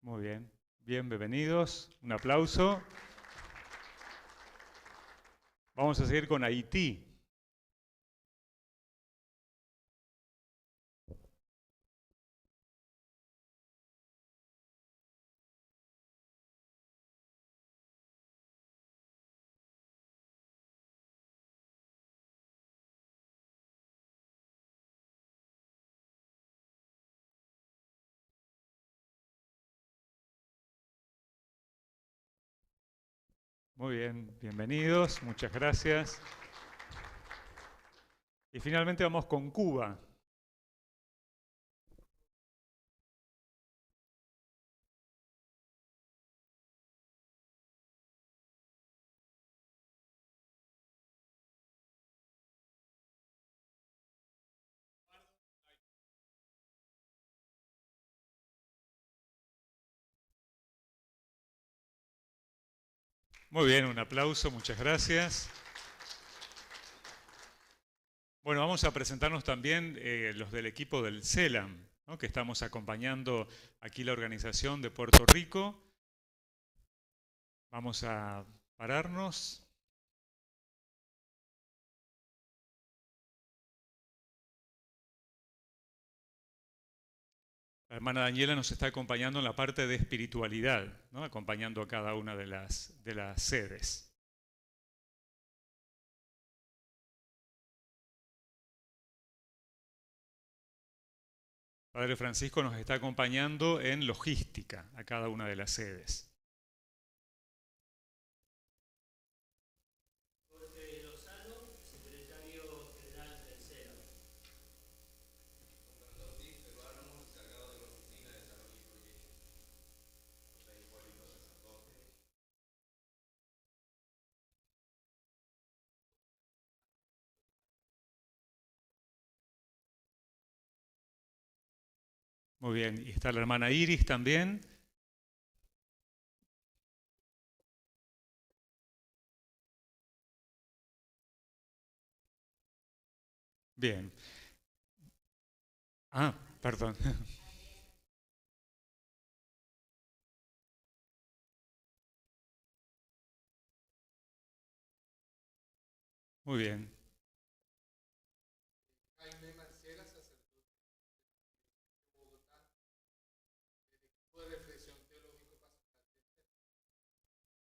Muy bien, bienvenidos, un aplauso. Vamos a seguir con Haití. Muy bien, bienvenidos, muchas gracias. Y finalmente vamos con Cuba. Muy bien, un aplauso, muchas gracias. Bueno, vamos a presentarnos también los del equipo del CELAM, ¿no? Que estamos acompañando aquí la organización de Puerto Rico. Vamos a pararnos. La hermana Daniela nos está acompañando en la parte de espiritualidad, ¿no? Acompañando a cada una de las sedes. Padre Francisco nos está acompañando en logística a cada una de las sedes. Muy bien, y está la hermana Iris también. Bien. Ah, perdón. Muy bien.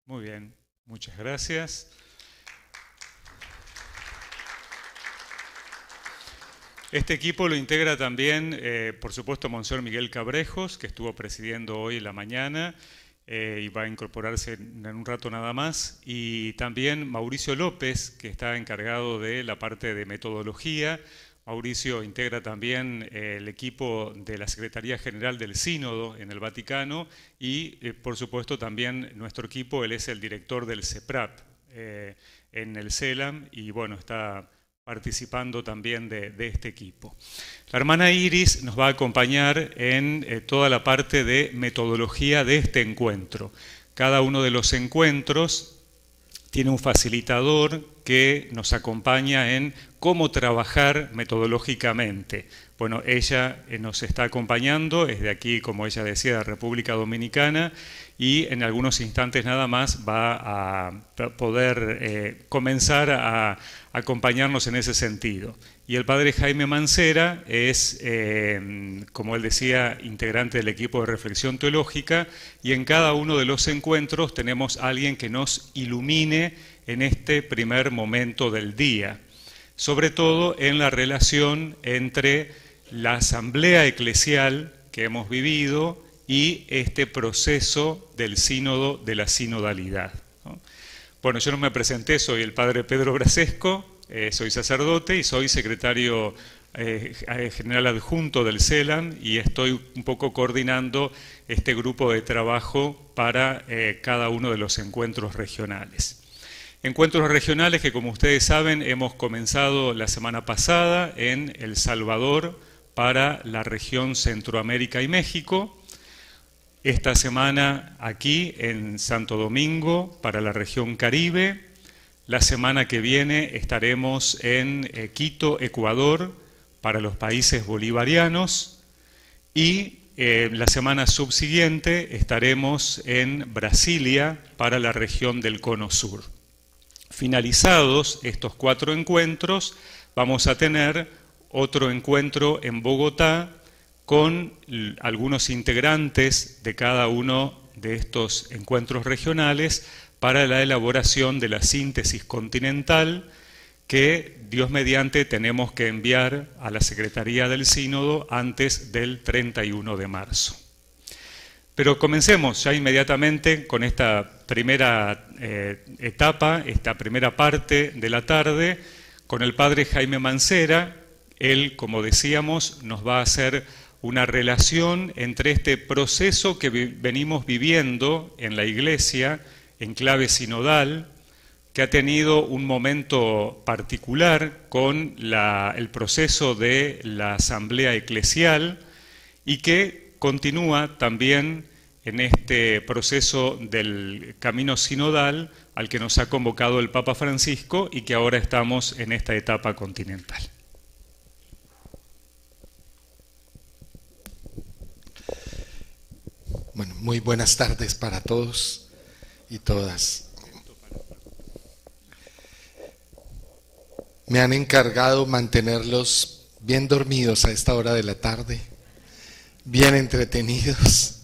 Muy bien, muchas gracias. Este equipo lo integra también, por supuesto, Monseñor Miguel Cabrejos, que estuvo presidiendo hoy en la mañana y va a incorporarse en un rato nada más, y también Mauricio López, que está encargado de la parte de metodología. Mauricio integra también el equipo de la Secretaría General del Sínodo en el Vaticano y, por supuesto, también nuestro equipo, él es el director del CEPRAP en el CELAM y, bueno, está participando también de este equipo. La hermana Iris nos va a acompañar en toda la parte de metodología de este encuentro. Cada uno de los encuentros tiene un facilitador que nos acompaña en cómo trabajar metodológicamente. Bueno, ella nos está acompañando, es de aquí, como ella decía, de República Dominicana, y en algunos instantes nada más va a poder comenzar a acompañarnos en ese sentido. Y el padre Jaime Mancera es, como él decía, integrante del equipo de reflexión teológica, y en cada uno de los encuentros tenemos a alguien que nos ilumine en este primer momento del día, sobre todo en la relación entre la asamblea eclesial que hemos vivido y este proceso del sínodo, de la sinodalidad, ¿no? Bueno, yo no me presenté, soy el padre Pedro Brasesco, soy sacerdote y soy secretario general adjunto del CELAM y estoy un poco coordinando este grupo de trabajo para cada uno de los encuentros regionales. Encuentros regionales que, como ustedes saben, hemos comenzado la semana pasada en El Salvador para la región Centroamérica y México. Esta semana aquí en Santo Domingo para la región Caribe. La semana que viene estaremos en Quito, Ecuador, para los países bolivarianos. Y la semana subsiguiente estaremos en Brasilia para la región del Cono Sur. Finalizados estos 4 encuentros, vamos a tener otro encuentro en Bogotá con algunos integrantes de cada uno de estos encuentros regionales para la elaboración de la síntesis continental que, Dios mediante, tenemos que enviar a la Secretaría del Sínodo antes del 31 de marzo. Pero comencemos ya inmediatamente con esta primera etapa, esta primera parte de la tarde, con el padre Jaime Mancera. Él, como decíamos, nos va a hacer una relación entre este proceso que venimos viviendo en la Iglesia en clave sinodal, que ha tenido un momento particular con el proceso de la asamblea eclesial y que continúa también en este proceso del camino sinodal al que nos ha convocado el Papa Francisco y que ahora estamos en esta etapa continental. Bueno, muy buenas tardes para todos y todas. Me han encargado mantenerlos bien dormidos a esta hora de la tarde, bien entretenidos,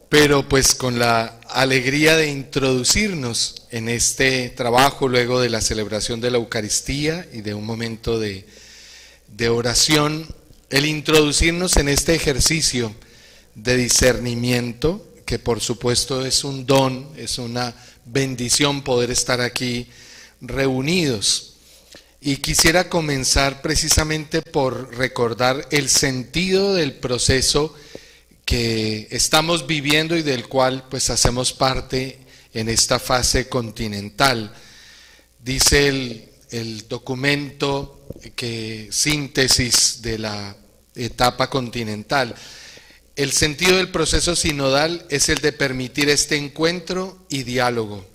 pero pues con la alegría de introducirnos en este trabajo luego de la celebración de la Eucaristía y de un momento de oración, el introducirnos en este ejercicio de discernimiento, que por supuesto es un don, es una bendición poder estar aquí reunidos. Y quisiera comenzar precisamente por recordar el sentido del proceso que estamos viviendo y del cual pues hacemos parte en esta fase continental. Dice el documento que síntesis de la etapa continental. El sentido del proceso sinodal es el de permitir este encuentro y diálogo,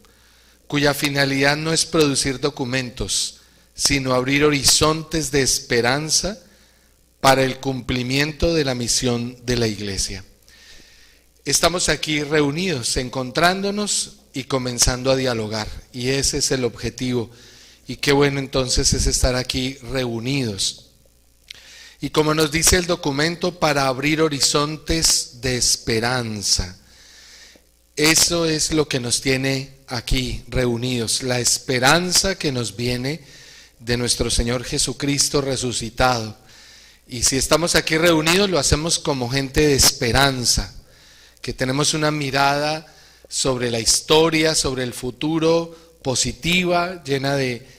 cuya finalidad no es producir documentos, sino abrir horizontes de esperanza para el cumplimiento de la misión de la Iglesia. Estamos aquí reunidos, encontrándonos y comenzando a dialogar, y ese es el objetivo, y qué bueno entonces es estar aquí reunidos. Y como nos dice el documento, para abrir horizontes de esperanza. Eso es lo que nos tiene aquí reunidos, la esperanza que nos viene de nuestro Señor Jesucristo resucitado. Y si estamos aquí reunidos, lo hacemos como gente de esperanza, que tenemos una mirada sobre la historia, sobre el futuro, positiva, llena de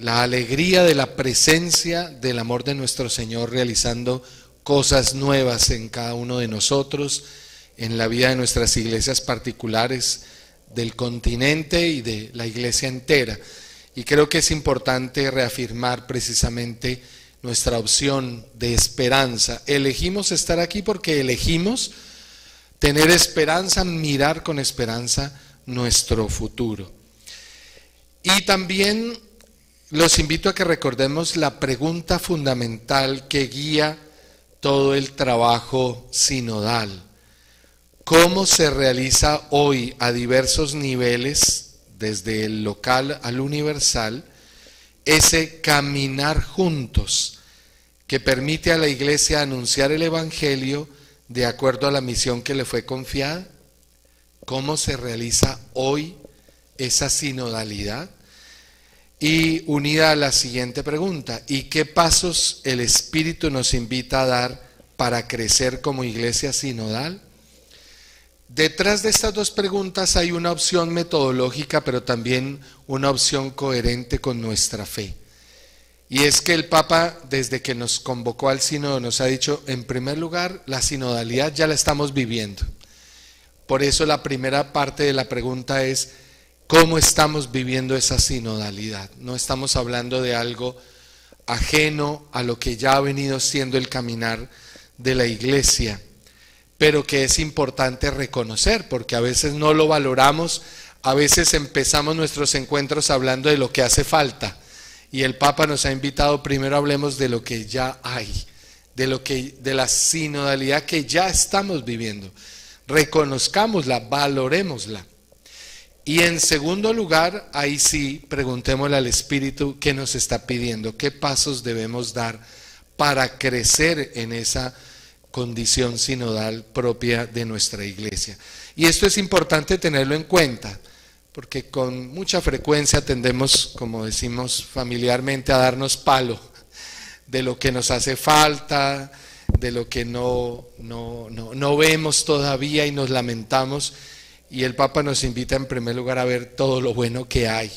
la alegría de la presencia del amor de nuestro Señor realizando cosas nuevas en cada uno de nosotros, en la vida de nuestras iglesias particulares del continente y de la iglesia entera. Y creo que es importante reafirmar precisamente nuestra opción de esperanza. Elegimos estar aquí porque elegimos tener esperanza, mirar con esperanza nuestro futuro. Y también los invito a que recordemos la pregunta fundamental que guía todo el trabajo sinodal. ¿Cómo se realiza hoy a diversos niveles, desde el local al universal, ese caminar juntos que permite a la Iglesia anunciar el Evangelio de acuerdo a la misión que le fue confiada? ¿Cómo se realiza hoy esa sinodalidad? Y unida a la siguiente pregunta, ¿y qué pasos el Espíritu nos invita a dar para crecer como iglesia sinodal? Detrás de estas dos preguntas hay una opción metodológica, pero también una opción coherente con nuestra fe. Y es que el Papa, desde que nos convocó al sínodo, nos ha dicho, en primer lugar, la sinodalidad ya la estamos viviendo. Por eso la primera parte de la pregunta es, ¿cómo estamos viviendo esa sinodalidad? No estamos hablando de algo ajeno a lo que ya ha venido siendo el caminar de la iglesia, pero que es importante reconocer, porque a veces no lo valoramos, a veces empezamos nuestros encuentros hablando de lo que hace falta, y el Papa nos ha invitado, primero hablemos de lo que ya hay, de la sinodalidad que ya estamos viviendo. Reconozcámosla, valorémosla. Y en segundo lugar, ahí sí, preguntémosle al Espíritu qué nos está pidiendo, qué pasos debemos dar para crecer en esa condición sinodal propia de nuestra iglesia. Y esto es importante tenerlo en cuenta, porque con mucha frecuencia tendemos, como decimos familiarmente, a darnos palo de lo que nos hace falta, de lo que no vemos todavía y nos lamentamos. Y el Papa nos invita en primer lugar a ver todo lo bueno que hay.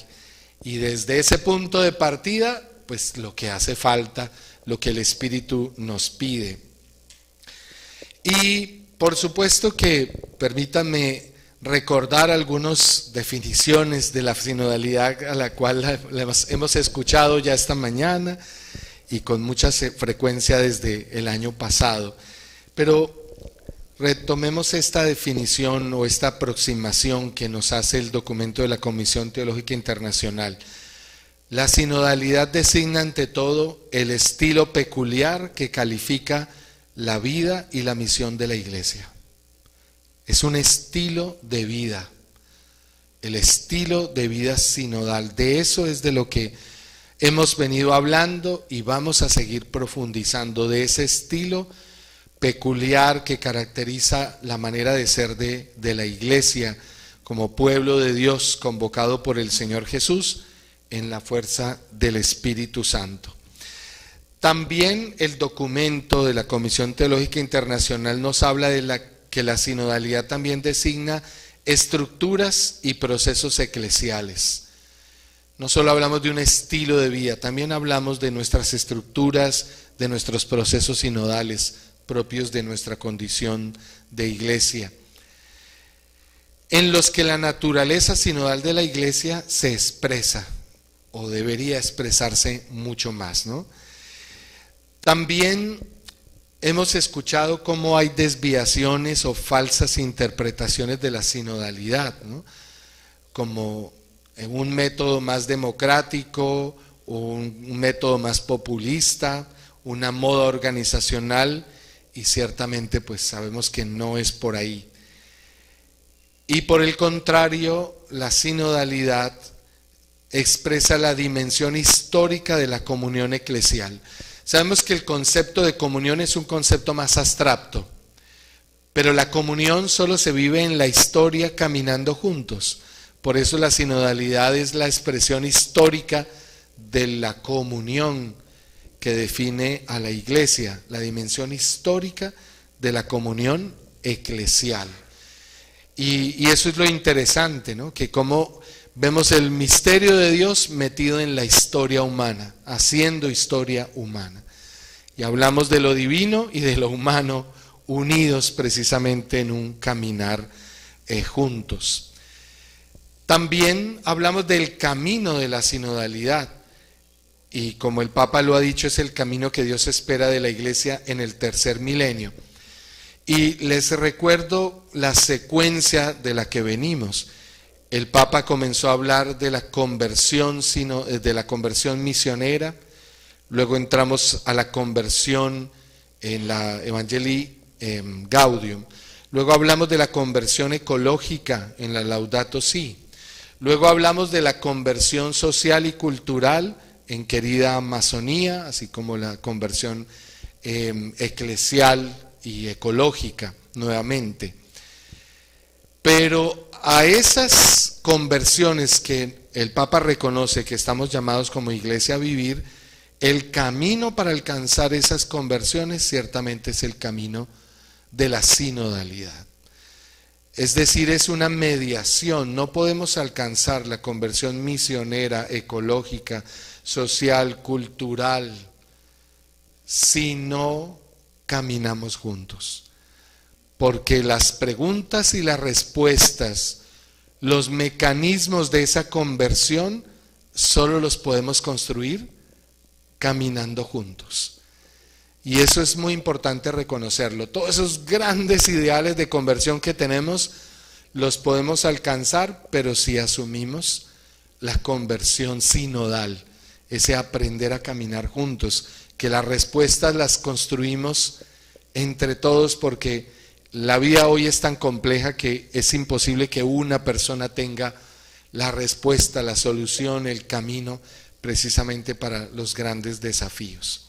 Y desde ese punto de partida, pues lo que hace falta, lo que el Espíritu nos pide. Y por supuesto que permítanme recordar algunas definiciones de la sinodalidad a la cual hemos escuchado ya esta mañana y con mucha frecuencia desde el año pasado. Pero retomemos esta definición o esta aproximación que nos hace el documento de la Comisión Teológica Internacional. La sinodalidad designa ante todo el estilo peculiar que califica la vida y la misión de la Iglesia. Es un estilo de vida, el estilo de vida sinodal. De eso es de lo que hemos venido hablando y vamos a seguir profundizando, de ese estilo peculiar que caracteriza la manera de ser de la Iglesia como pueblo de Dios convocado por el Señor Jesús en la fuerza del Espíritu Santo. También el documento de la Comisión Teológica Internacional nos habla de que la sinodalidad también designa estructuras y procesos eclesiales. No solo hablamos de un estilo de vida, también hablamos de nuestras estructuras, de nuestros procesos sinodales propios de nuestra condición de iglesia, en los que la naturaleza sinodal de la iglesia se expresa o debería expresarse mucho más, ¿no? También hemos escuchado cómo hay desviaciones o falsas interpretaciones de la sinodalidad, ¿no? Como un método más democrático, un método más populista, una moda organizacional, y ciertamente pues sabemos que no es por ahí. Y por el contrario, la sinodalidad expresa la dimensión histórica de la comunión eclesial. Sabemos que el concepto de comunión es un concepto más abstracto, pero la comunión solo se vive en la historia caminando juntos. Por eso la sinodalidad es la expresión histórica de la comunión que define a la iglesia, la dimensión histórica de la comunión eclesial. Y eso es lo interesante, ¿no? Que como vemos el misterio de Dios metido en la historia humana, haciendo historia humana. Y hablamos de lo divino y de lo humano unidos precisamente en un caminar juntos. También hablamos del camino de la sinodalidad. Y como el Papa lo ha dicho, es el camino que Dios espera de la iglesia en el tercer milenio. Y les recuerdo la secuencia de la que venimos. El Papa comenzó a hablar de la conversión misionera, luego entramos a la conversión en la Evangelii Gaudium, luego hablamos de la conversión ecológica en la Laudato Si, luego hablamos de la conversión social y cultural en Querida Amazonía, así como la conversión eclesial y ecológica nuevamente. Pero a esas conversiones que el Papa reconoce que estamos llamados como iglesia a vivir, el camino para alcanzar esas conversiones ciertamente es el camino de la sinodalidad. Es decir, es una mediación. No podemos alcanzar la conversión misionera, ecológica, social, cultural, si no caminamos juntos. Porque las preguntas y las respuestas, los mecanismos de esa conversión, solo los podemos construir caminando juntos. Y eso es muy importante reconocerlo. Todos esos grandes ideales de conversión que tenemos, los podemos alcanzar, pero si asumimos la conversión sinodal, ese aprender a caminar juntos, que las respuestas las construimos entre todos, porque la vida hoy es tan compleja que es imposible que una persona tenga la respuesta, la solución, el camino precisamente para los grandes desafíos.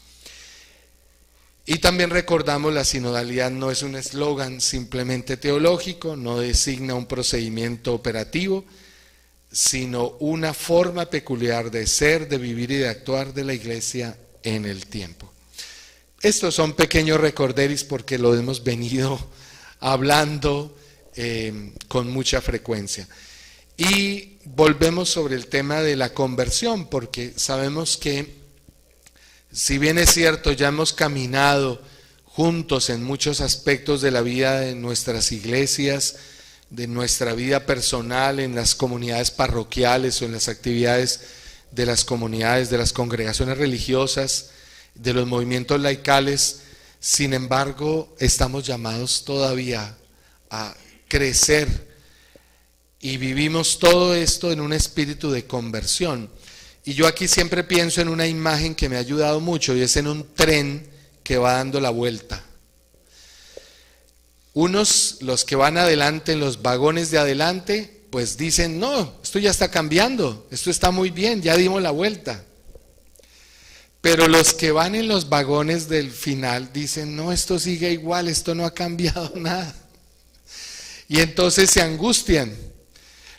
Y también recordamos, la sinodalidad no es un eslogan simplemente teológico, no designa un procedimiento operativo, sino una forma peculiar de ser, de vivir y de actuar de la Iglesia en el tiempo. Estos son pequeños recorderis porque lo hemos venido hablando con mucha frecuencia. Y volvemos sobre el tema de la conversión, porque sabemos que, si bien es cierto, ya hemos caminado juntos en muchos aspectos de la vida de nuestras iglesias, de nuestra vida personal, en las comunidades parroquiales o en las actividades de las comunidades, de las congregaciones religiosas, de los movimientos laicales, sin embargo, estamos llamados todavía a crecer y vivimos todo esto en un espíritu de conversión. Y yo aquí siempre pienso en una imagen que me ha ayudado mucho, y es en un tren que va dando la vuelta. Unos, los que van adelante en los vagones de adelante, pues dicen, no, esto ya está cambiando, esto está muy bien, ya dimos la vuelta. Pero los que van en los vagones del final dicen, no, esto sigue igual, esto no ha cambiado nada. Y entonces se angustian.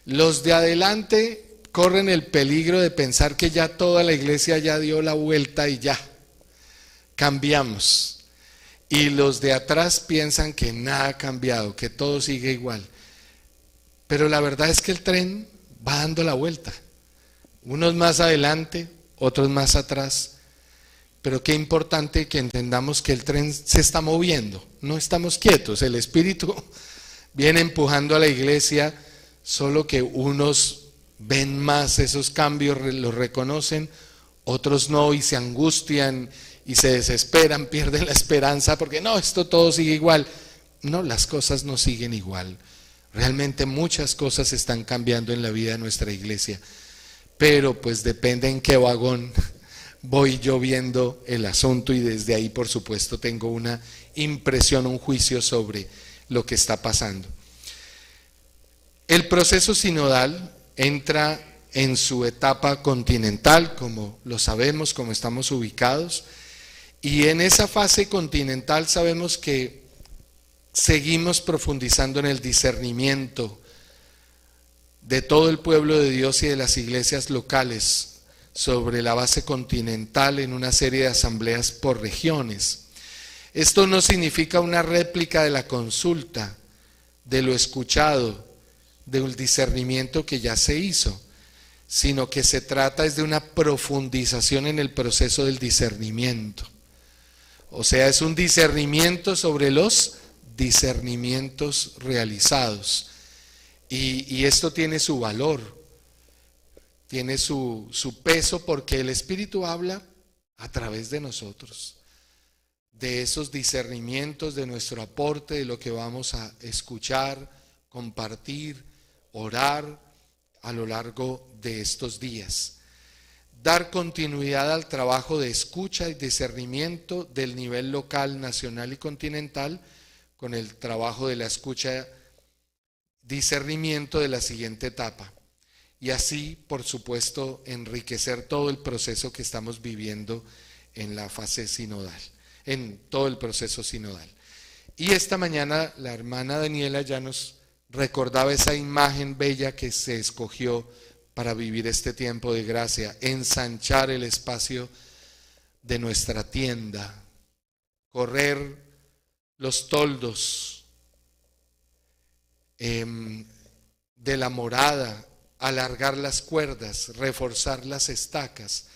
Los de adelante corren el peligro de pensar que ya toda la iglesia ya dio la vuelta y ya cambiamos. Y los de atrás piensan que nada ha cambiado, que todo sigue igual. Pero la verdad es que el tren va dando la vuelta. Unos más adelante, otros más atrás. Pero qué importante que entendamos que el tren se está moviendo, no estamos quietos. El Espíritu viene empujando a la iglesia, solo que unos ven más esos cambios, los reconocen, otros no, y se angustian y se desesperan, pierden la esperanza porque no, esto todo sigue igual. No, las cosas no siguen igual. Realmente muchas cosas están cambiando en la vida de nuestra iglesia, pero pues depende en qué vagón voy yo viendo el asunto, y desde ahí por supuesto tengo una impresión, un juicio sobre lo que está pasando. El proceso sinodal entra en su etapa continental, como lo sabemos, como estamos ubicados, y en esa fase continental sabemos que seguimos profundizando en el discernimiento de todo el pueblo de Dios y de las iglesias locales sobre la base continental en una serie de asambleas por regiones. Esto no significa una réplica de la consulta, de lo escuchado, de un discernimiento que ya se hizo, sino que se trata es de una profundización en el proceso del discernimiento. O sea, es un discernimiento sobre los discernimientos realizados. Y esto tiene su valor, tiene su peso, porque el Espíritu habla a través de nosotros, de esos discernimientos, de nuestro aporte, de lo que vamos a escuchar, compartir, orar a lo largo de estos días. Dar continuidad al trabajo de escucha y discernimiento del nivel local, nacional y continental, con el trabajo de la escucha, discernimiento de la siguiente etapa. Y así, por supuesto, enriquecer todo el proceso que estamos viviendo en la fase sinodal, en todo el proceso sinodal. Y esta mañana la hermana Daniela ya nos recordaba esa imagen bella que se escogió para vivir este tiempo de gracia: ensanchar el espacio de nuestra tienda, correr los toldos de la morada, alargar las cuerdas, reforzar las estacas.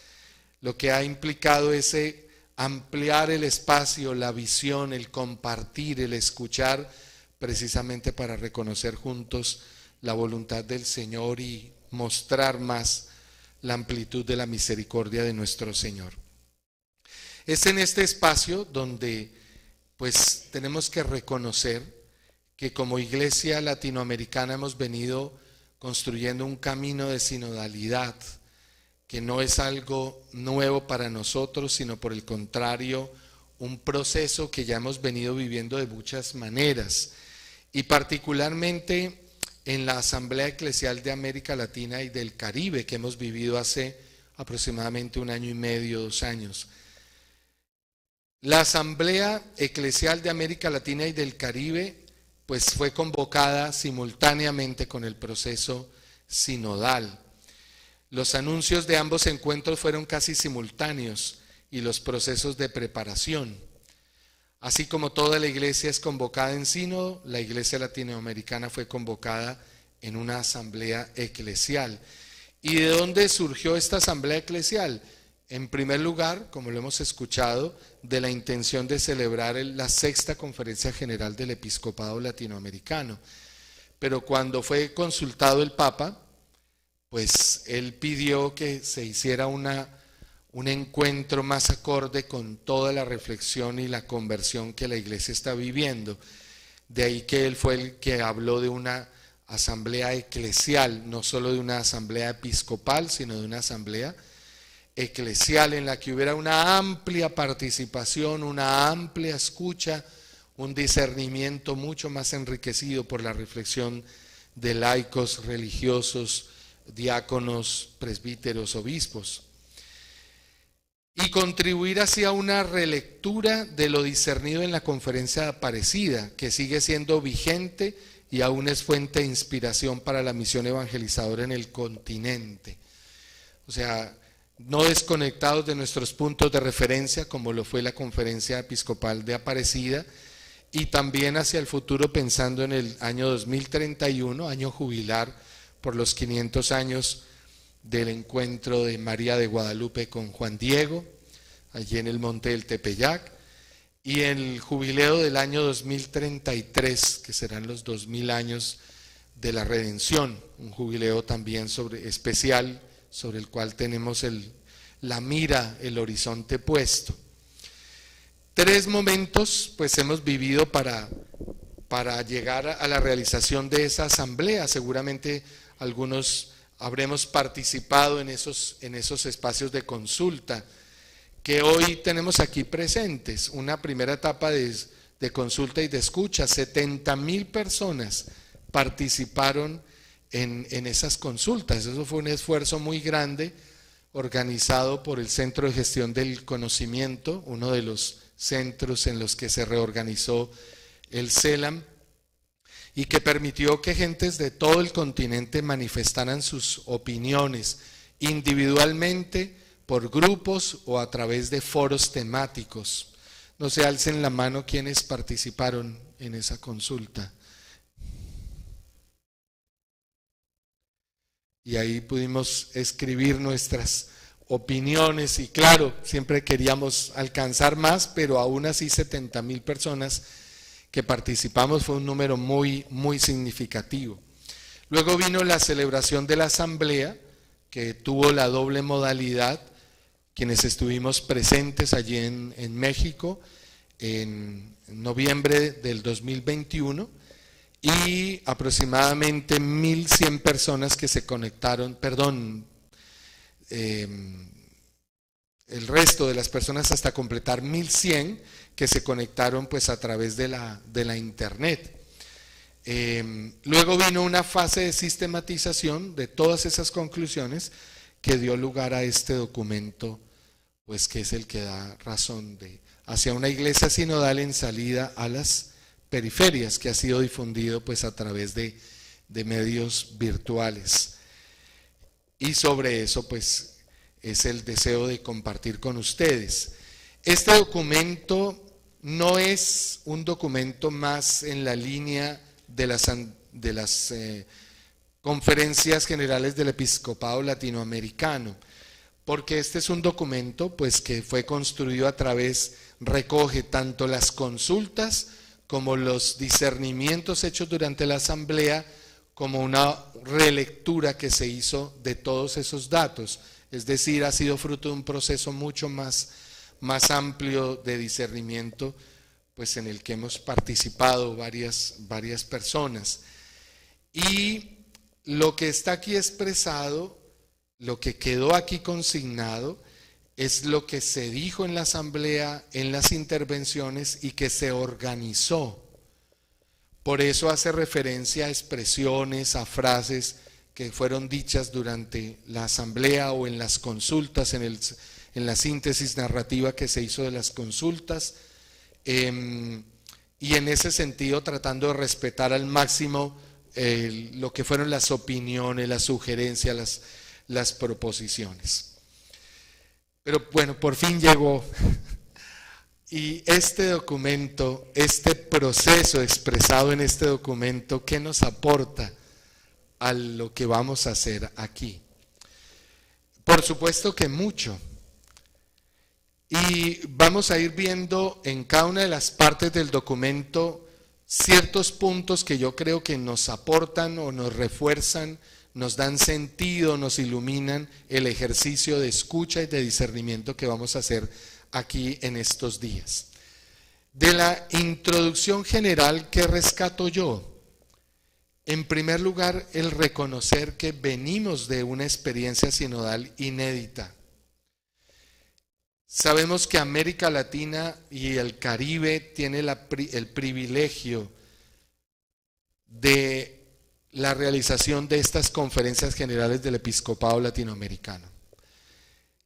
Lo que ha implicado ese ampliar el espacio, la visión, el compartir, el escuchar, precisamente para reconocer juntos la voluntad del Señor y mostrar más la amplitud de la misericordia de nuestro Señor. Es en este espacio donde pues tenemos que reconocer que como iglesia latinoamericana hemos venido construyendo un camino de sinodalidad que no es algo nuevo para nosotros, sino por el contrario, un proceso que ya hemos venido viviendo de muchas maneras, y particularmente en la Asamblea Eclesial de América Latina y del Caribe, que hemos vivido hace aproximadamente 1 año y medio, 2 años. La Asamblea Eclesial de América Latina y del Caribe pues fue convocada simultáneamente con el proceso sinodal. Los anuncios de ambos encuentros fueron casi simultáneos y los procesos de preparación. Así como toda la iglesia es convocada en sínodo, la iglesia latinoamericana fue convocada en una asamblea eclesial. ¿Y de dónde surgió esta asamblea eclesial? En primer lugar, como lo hemos escuchado, de la intención de celebrar la 6ª Conferencia General del Episcopado Latinoamericano. Pero cuando fue consultado el Papa, pues él pidió que se hiciera un encuentro más acorde con toda la reflexión y la conversión que la iglesia está viviendo. De ahí que él fue el que habló de una asamblea eclesial, no solo de una asamblea episcopal, sino de una asamblea eclesial en la que hubiera una amplia participación, una amplia escucha, un discernimiento mucho más enriquecido por la reflexión de laicos, religiosos, diáconos, presbíteros, obispos, y contribuir hacia una relectura de lo discernido en la Conferencia de Aparecida, que sigue siendo vigente y aún es fuente de inspiración para la misión evangelizadora en el continente. O sea, no desconectados de nuestros puntos de referencia, como lo fue la Conferencia Episcopal de Aparecida, y también hacia el futuro pensando en el año 2031, año jubilar por los 500 años del encuentro de María de Guadalupe con Juan Diego, allí en el Monte del Tepeyac, y el jubileo del año 2033, que serán los 2000 años de la redención, un jubileo también especial, sobre el cual tenemos la mira, el horizonte puesto. 3 momentos pues hemos vivido para llegar a la realización de esa asamblea. Seguramente algunos habremos participado en esos espacios de consulta que hoy tenemos aquí presentes. Una primera etapa de consulta y de escucha, 70,000 personas participaron en esas consultas. Eso fue un esfuerzo muy grande organizado por el Centro de Gestión del Conocimiento, uno de los centros en los que se reorganizó el CELAM, y que permitió que gentes de todo el continente manifestaran sus opiniones individualmente, por grupos o a través de foros temáticos. No se alcen la mano quienes participaron en esa consulta. Y ahí pudimos escribir nuestras opiniones y claro, siempre queríamos alcanzar más, pero aún así 70,000 personas que participamos fue un número muy, muy significativo. Luego vino la celebración de la asamblea, que tuvo la doble modalidad, quienes estuvimos presentes allí en México en noviembre del 2021, y aproximadamente 1,100 personas que se conectaron, el resto de las personas hasta completar 1,100 que se conectaron pues a través de la internet. Luego vino una fase de sistematización de todas esas conclusiones que dio lugar a este documento, pues que es el que da razón hacia una iglesia sinodal en salida a las periferias, que ha sido difundido pues a través de medios virtuales. Y sobre eso pues es el deseo de compartir con ustedes. Este documento no es un documento más en la línea de las conferencias generales del episcopado latinoamericano, porque este es un documento pues que fue construido recoge tanto las consultas como los discernimientos hechos durante la asamblea, como una relectura que se hizo de todos esos datos. Es decir, ha sido fruto de un proceso mucho más amplio de discernimiento, pues en el que hemos participado varias personas. Y lo que está aquí expresado, lo que quedó aquí consignado es lo que se dijo en la asamblea, en las intervenciones y que se organizó. Por eso hace referencia a expresiones, a frases que fueron dichas durante la asamblea o en las consultas, en la síntesis narrativa que se hizo de las consultas, y en ese sentido tratando de respetar al máximo lo que fueron las opiniones, las sugerencias, las proposiciones. Pero bueno, por fin llegó. Y este documento, este proceso expresado en este documento, ¿qué nos aporta a lo que vamos a hacer aquí? Por supuesto que mucho. Y vamos a ir viendo en cada una de las partes del documento ciertos puntos que yo creo que nos aportan o nos refuerzan, nos dan sentido, nos iluminan el ejercicio de escucha y de discernimiento que vamos a hacer aquí en estos días. De la introducción general, ¿qué rescato yo? En primer lugar, el reconocer que venimos de una experiencia sinodal inédita. Sabemos que América Latina y el Caribe tiene el privilegio de la realización de estas conferencias generales del episcopado latinoamericano,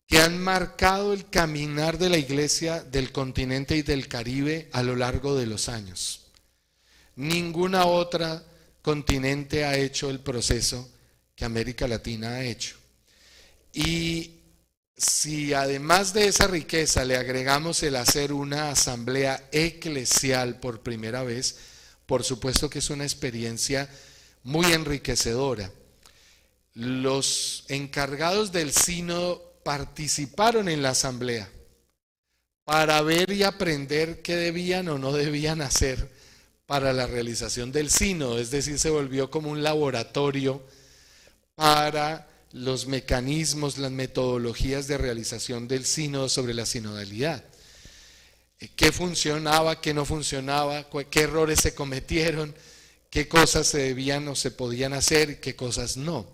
que han marcado el caminar de la iglesia del continente y del Caribe a lo largo de los años. Ninguna otra continente ha hecho el proceso que América Latina ha hecho. Y si además de esa riqueza le agregamos el hacer una asamblea eclesial por primera vez, por supuesto que es una experiencia muy enriquecedora. Los encargados del sínodo participaron en la asamblea para ver y aprender qué debían o no debían hacer para la realización del sínodo, es decir, se volvió como un laboratorio para los mecanismos, las metodologías de realización del sínodo sobre la sinodalidad. ¿Qué funcionaba, qué no funcionaba, qué errores se cometieron, qué cosas se debían o se podían hacer y qué cosas no?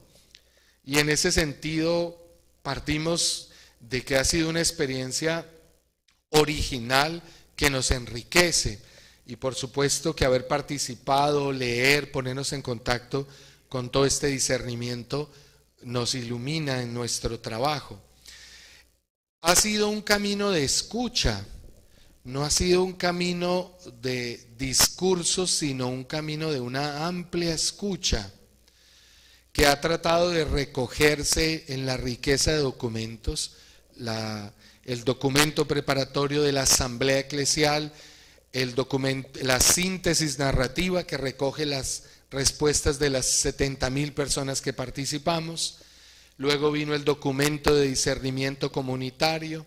Y en ese sentido partimos de que ha sido una experiencia original que nos enriquece, y por supuesto que haber participado, leer, ponernos en contacto con todo este discernimiento nos ilumina en nuestro trabajo. Ha sido un camino de escucha, no ha sido un camino de discursos, sino un camino de una amplia escucha que ha tratado de recogerse en la riqueza de documentos, el documento preparatorio de la asamblea eclesial, la síntesis narrativa que recoge las respuestas de las 70,000 personas que participamos. Luego vino el documento de discernimiento comunitario,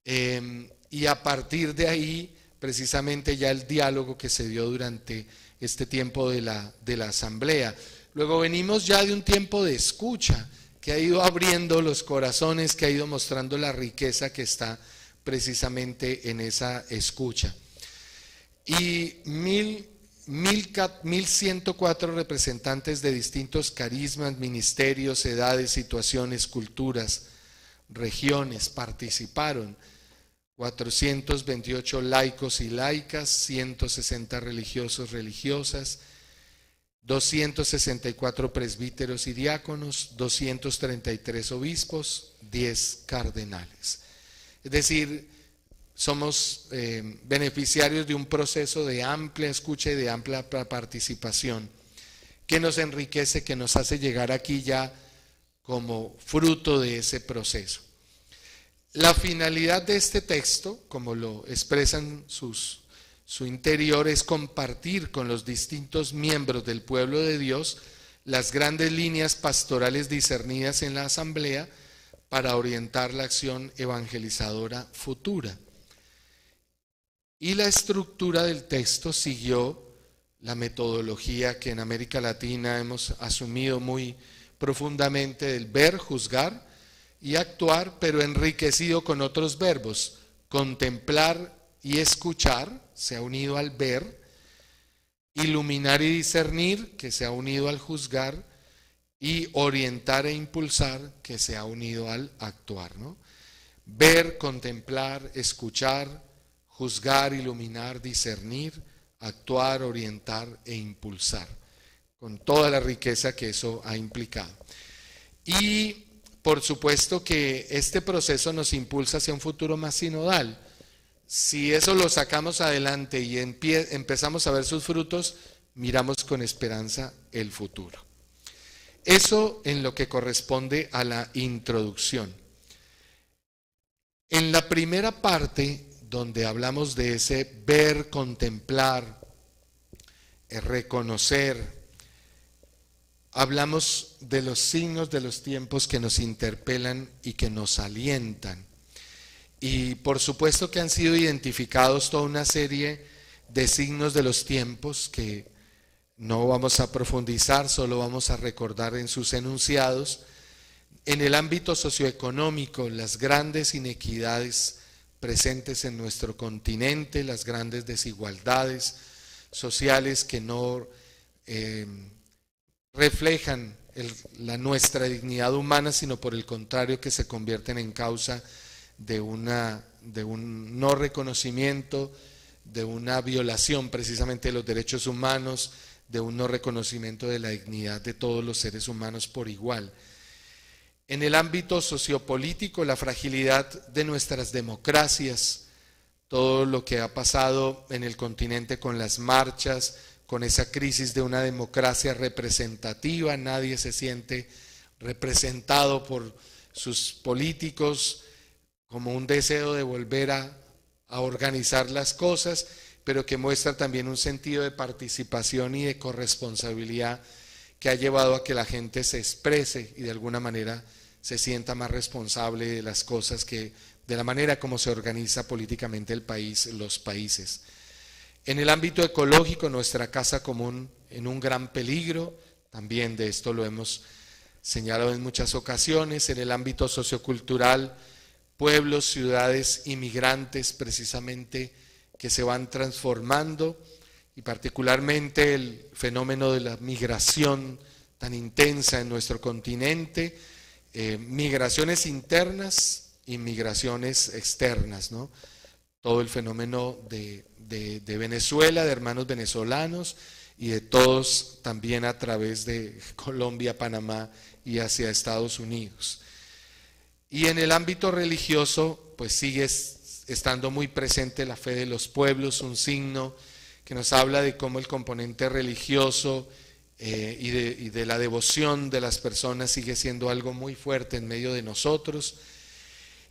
y a partir de ahí precisamente ya el diálogo que se dio durante este tiempo de la asamblea. Luego venimos ya de un tiempo de escucha que ha ido abriendo los corazones, que ha ido mostrando la riqueza que está precisamente en esa escucha. Y 1,104 representantes de distintos carismas, ministerios, edades, situaciones, culturas, regiones participaron. 428 laicos y laicas, 160 religiosos, religiosas, 264 presbíteros y diáconos, 233 obispos, 10 cardenales. Es decir, somos beneficiarios de un proceso de amplia escucha y de amplia participación que nos enriquece, que nos hace llegar aquí ya como fruto de ese proceso. La finalidad de este texto, como lo expresan su interior, es compartir con los distintos miembros del pueblo de Dios las grandes líneas pastorales discernidas en la asamblea para orientar la acción evangelizadora futura. Y la estructura del texto siguió la metodología que en América Latina hemos asumido muy profundamente del ver, juzgar y actuar, pero enriquecido con otros verbos. Contemplar y escuchar se ha unido al ver, iluminar y discernir, que se ha unido al juzgar, y orientar e impulsar, que se ha unido al actuar, ¿no? Ver, contemplar, escuchar, juzgar, iluminar, discernir, actuar, orientar e impulsar, con toda la riqueza que eso ha implicado. Y por supuesto que este proceso nos impulsa hacia un futuro más sinodal. Si eso lo sacamos adelante y empezamos a ver sus frutos, miramos con esperanza el futuro. Eso en lo que corresponde a la introducción. En la primera parte, donde hablamos de ese ver, contemplar, reconocer, hablamos de los signos de los tiempos que nos interpelan y que nos alientan. Y por supuesto que han sido identificados toda una serie de signos de los tiempos que no vamos a profundizar, solo vamos a recordar en sus enunciados. En el ámbito socioeconómico, las grandes inequidades presentes en nuestro continente, las grandes desigualdades sociales que no reflejan nuestra dignidad humana, sino por el contrario que se convierten en causa de un no reconocimiento, de una violación precisamente de los derechos humanos, de un no reconocimiento de la dignidad de todos los seres humanos por igual. En el ámbito sociopolítico, la fragilidad de nuestras democracias, todo lo que ha pasado en el continente con las marchas, con esa crisis de una democracia representativa, nadie se siente representado por sus políticos, como un deseo de volver a organizar las cosas, pero que muestra también un sentido de participación y de corresponsabilidad que ha llevado a que la gente se exprese y de alguna manera se sienta más responsable de las cosas de la manera como se organiza políticamente el país, los países. En el ámbito ecológico, nuestra casa común en un gran peligro, también de esto lo hemos señalado en muchas ocasiones. En el ámbito sociocultural, pueblos, ciudades inmigrantes precisamente que se van transformando, y particularmente el fenómeno de la migración tan intensa en nuestro continente, migraciones internas y migraciones externas, ¿no? Todo el fenómeno de Venezuela, de hermanos venezolanos y de todos también a través de Colombia, Panamá y hacia Estados Unidos. Y en el ámbito religioso, pues sigue estando muy presente la fe de los pueblos, un signo que nos habla de cómo el componente religioso y de la devoción de las personas sigue siendo algo muy fuerte en medio de nosotros.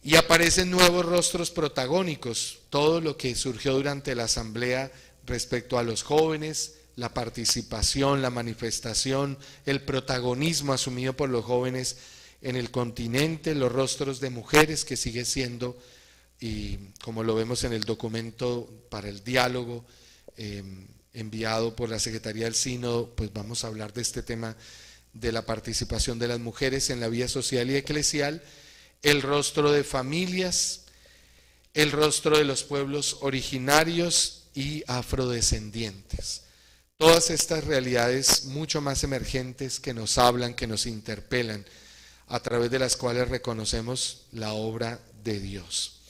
Y aparecen nuevos rostros protagónicos, todo lo que surgió durante la asamblea respecto a los jóvenes, la participación, la manifestación, el protagonismo asumido por los jóvenes en el continente, los rostros de mujeres que sigue siendo, y como lo vemos en el documento para el diálogo enviado por la Secretaría del Sínodo, pues vamos a hablar de este tema de la participación de las mujeres en la vida social y eclesial, el rostro de familias, el rostro de los pueblos originarios y afrodescendientes. Todas estas realidades mucho más emergentes que nos hablan, que nos interpelan, a través de las cuales reconocemos la obra de Dios.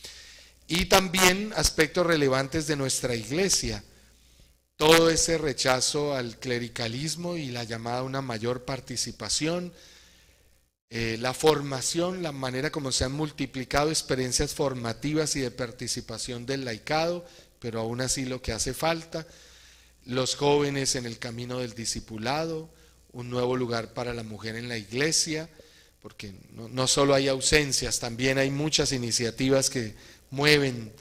Y también aspectos relevantes de nuestra iglesia, todo ese rechazo al clericalismo y la llamada a una mayor participación, la formación, la manera como se han multiplicado experiencias formativas y de participación del laicado, pero aún así lo que hace falta, los jóvenes en el camino del discipulado, un nuevo lugar para la mujer en la iglesia, porque no solo hay ausencias, también hay muchas iniciativas que mueven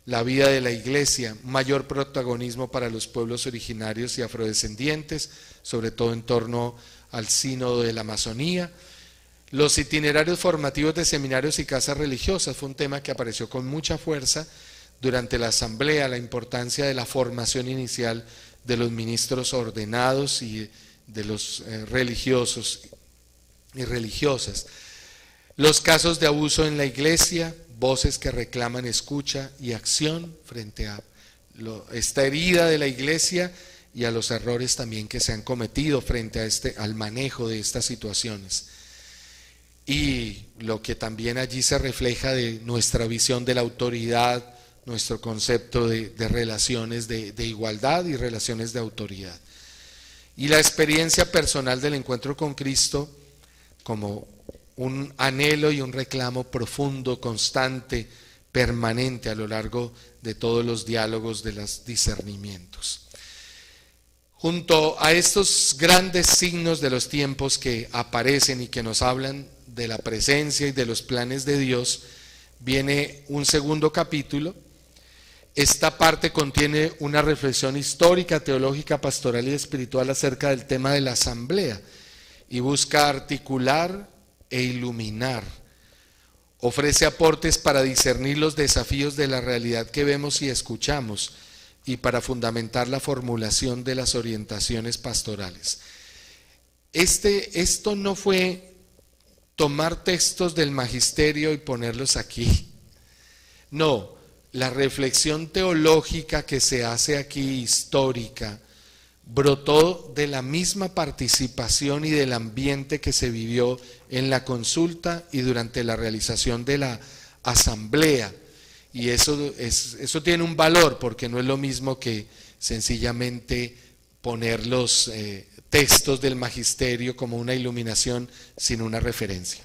la vida de la iglesia, mayor protagonismo para los pueblos originarios y afrodescendientes, sobre todo en torno al sínodo de la Amazonía. Los itinerarios formativos de seminarios y casas religiosas fue un tema que apareció con mucha fuerza durante la asamblea, la importancia de la formación inicial de los ministros ordenados y de los religiosos y religiosas. Los casos de abuso en la iglesia, voces que reclaman escucha y acción frente a esta herida de la iglesia y a los errores también que se han cometido frente a al manejo de estas situaciones. Y lo que también allí se refleja de nuestra visión de la autoridad, nuestro concepto de relaciones de igualdad y relaciones de autoridad. Y la experiencia personal del encuentro con Cristo como un anhelo y un reclamo profundo, constante, permanente a lo largo de todos los diálogos de los discernimientos. Junto a estos grandes signos de los tiempos que aparecen y que nos hablan de la presencia y de los planes de Dios, viene un segundo capítulo. Esta parte contiene una reflexión histórica, teológica, pastoral y espiritual acerca del tema de la asamblea y busca articular e iluminar. Ofrece aportes para discernir los desafíos de la realidad que vemos y escuchamos y para fundamentar la formulación de las orientaciones pastorales. Esto no fue tomar textos del magisterio y ponerlos aquí. No, la reflexión teológica que se hace aquí, histórica, brotó de la misma participación y del ambiente que se vivió en la consulta y durante la realización de la asamblea. Y eso tiene un valor, porque no es lo mismo que sencillamente poner los textos del magisterio como una iluminación sin una referencia.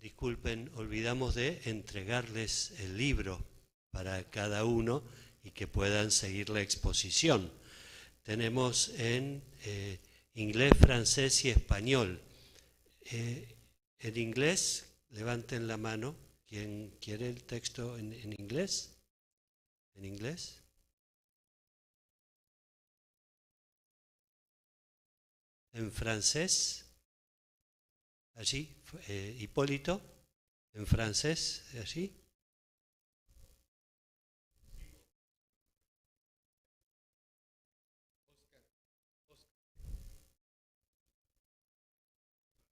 Disculpen, olvidamos de entregarles el libro para cada uno y que puedan seguir la exposición. Tenemos en inglés, francés y español. En inglés, levanten la mano. ¿Quién quiere el texto en inglés? ¿En inglés? ¿En francés? Allí, Hipólito, en francés, allí.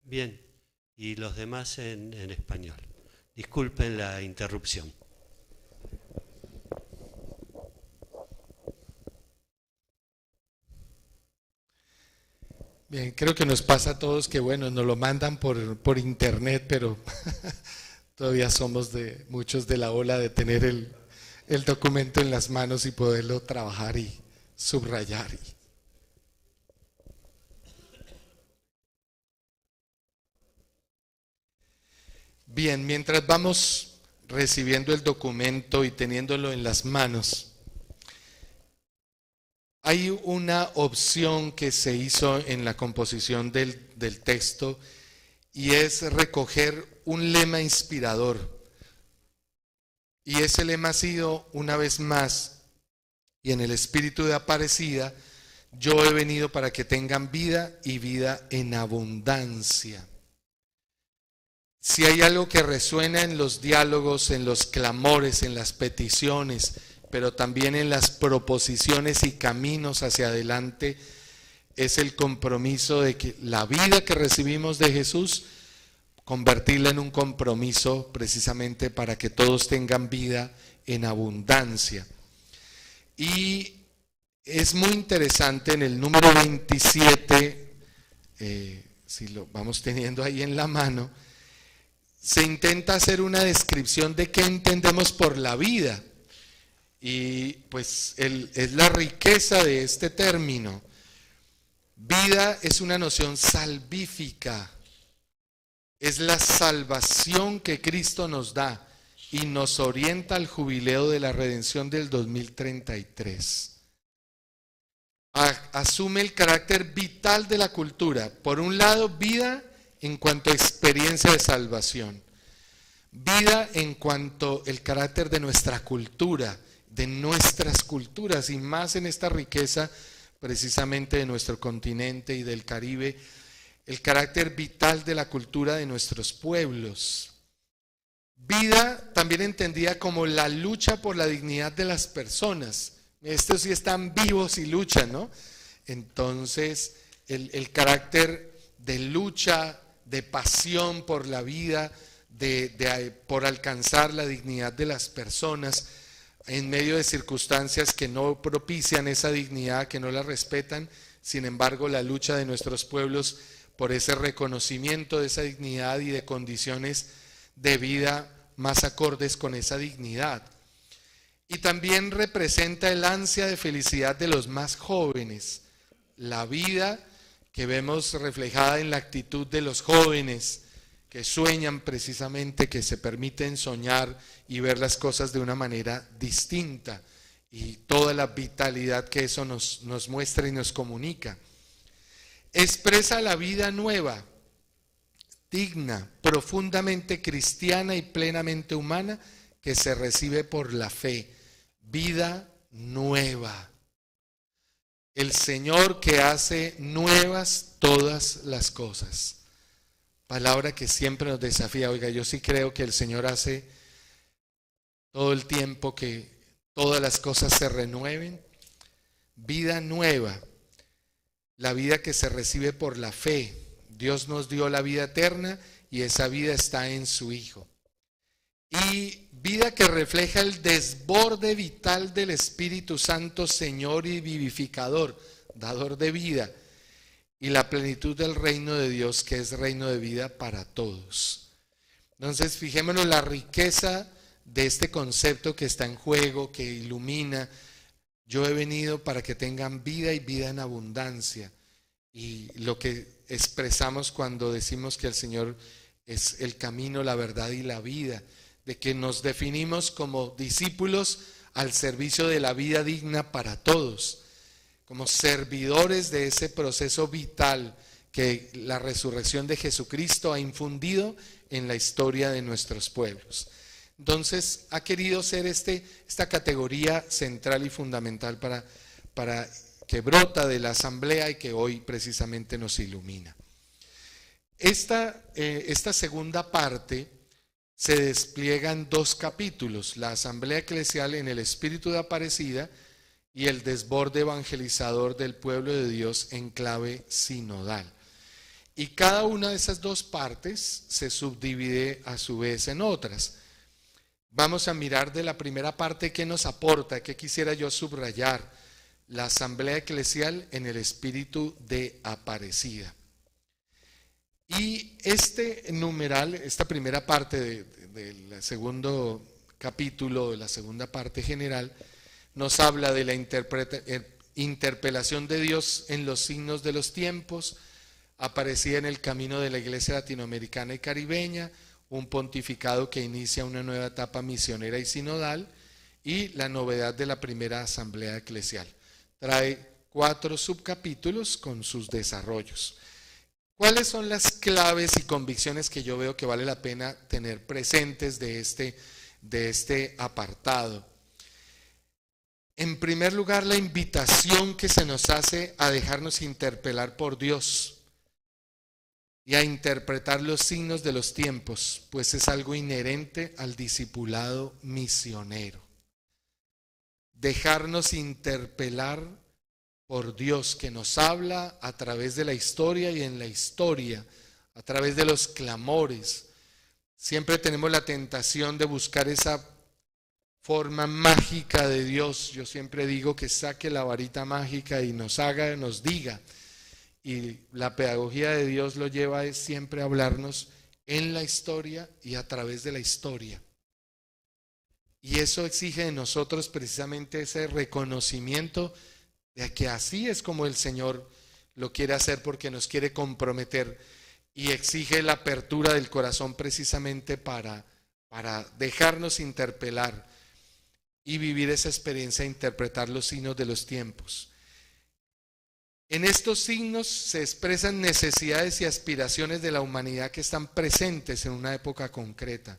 Bien, y los demás en español. Disculpen la interrupción. Bien, creo que nos pasa a todos que, bueno, nos lo mandan por internet, pero todavía somos muchos de la ola de tener el documento en las manos y poderlo trabajar y subrayar. Bien, mientras vamos recibiendo el documento y teniéndolo en las manos, hay una opción que se hizo en la composición del texto y es recoger un lema inspirador. Y ese lema ha sido, una vez más, y en el espíritu de Aparecida, yo he venido para que tengan vida y vida en abundancia. Si hay algo que resuena en los diálogos, en los clamores, en las peticiones, pero también en las proposiciones y caminos hacia adelante, es el compromiso de que la vida que recibimos de Jesús, convertirla en un compromiso precisamente para que todos tengan vida en abundancia. Y es muy interesante en el número 27, si lo vamos teniendo ahí en la mano, se intenta hacer una descripción de qué entendemos por la vida. Y pues es la riqueza de este término. Vida es una noción salvífica. Es la salvación que Cristo nos da y nos orienta al jubileo de la redención del 2033. Asume el carácter vital de la cultura. Por un lado, vida en cuanto a experiencia de salvación. Vida en cuanto al carácter de nuestra cultura, de nuestras culturas, y más en esta riqueza precisamente de nuestro continente y del Caribe, el carácter vital de la cultura de nuestros pueblos. Vida también entendida como la lucha por la dignidad de las personas, estos sí están vivos y luchan, ¿no? Entonces, el carácter de lucha, de pasión por la vida, por alcanzar la dignidad de las personas, en medio de circunstancias que no propician esa dignidad, que no la respetan. Sin embargo, la lucha de nuestros pueblos por ese reconocimiento de esa dignidad y de condiciones de vida más acordes con esa dignidad. Y también representa el ansia de felicidad de los más jóvenes, la vida que vemos reflejada en la actitud de los jóvenes que sueñan precisamente, que se permiten soñar y ver las cosas de una manera distinta, y toda la vitalidad que eso nos muestra y nos comunica. Expresa la vida nueva, digna, profundamente cristiana y plenamente humana que se recibe por la fe. Vida nueva. El Señor que hace nuevas todas las cosas. Palabra que siempre nos desafía. Oiga, yo sí creo que el Señor hace todo el tiempo que todas las cosas se renueven. Vida nueva. La vida que se recibe por la fe. Dios nos dio la vida eterna y esa vida está en su Hijo. Y vida que refleja el desborde vital del Espíritu Santo, Señor y vivificador, dador de vida, y la plenitud del reino de Dios, que es reino de vida para todos. Entonces, fijémonos la riqueza de este concepto que está en juego, que ilumina. Yo he venido para que tengan vida y vida en abundancia. Y lo que expresamos cuando decimos que el Señor es el camino, la verdad y la vida, de que nos definimos como discípulos al servicio de la vida digna para todos, como servidores de ese proceso vital que la resurrección de Jesucristo ha infundido en la historia de nuestros pueblos. Entonces ha querido ser esta categoría central y fundamental para que brota de la asamblea y que hoy precisamente nos ilumina. Esta segunda parte se despliega en 2 capítulos: la asamblea eclesial en el espíritu de Aparecida y el desborde evangelizador del pueblo de Dios en clave sinodal. Y cada una de esas 2 partes se subdivide a su vez en otras. Vamos a mirar de la primera parte qué nos aporta, qué quisiera yo subrayar: la asamblea eclesial en el espíritu de Aparecida. Y este numeral, esta primera parte del segundo capítulo, de la segunda parte general, nos habla de la interpelación de Dios en los signos de los tiempos, Aparecida en el camino de la iglesia latinoamericana y caribeña, un pontificado que inicia una nueva etapa misionera y sinodal, y la novedad de la primera asamblea eclesial. Trae 4 subcapítulos con sus desarrollos. ¿Cuáles son las claves y convicciones que yo veo que vale la pena tener presentes de este apartado? En primer lugar, la invitación que se nos hace a dejarnos interpelar por Dios y a interpretar los signos de los tiempos, pues es algo inherente al discipulado misionero. Dejarnos interpelar por Dios, que nos habla a través de la historia y en la historia, a través de los clamores. Siempre tenemos la tentación de buscar esa forma mágica de Dios. Yo siempre digo que saque la varita mágica y nos haga, nos diga. Y la pedagogía de Dios lo lleva es siempre a hablarnos en la historia y a través de la historia. Y eso exige de nosotros precisamente ese reconocimiento de que así es como el Señor lo quiere hacer, porque nos quiere comprometer y exige la apertura del corazón precisamente para dejarnos interpelar y vivir esa experiencia de interpretar los signos de los tiempos. En estos signos se expresan necesidades y aspiraciones de la humanidad que están presentes en una época concreta.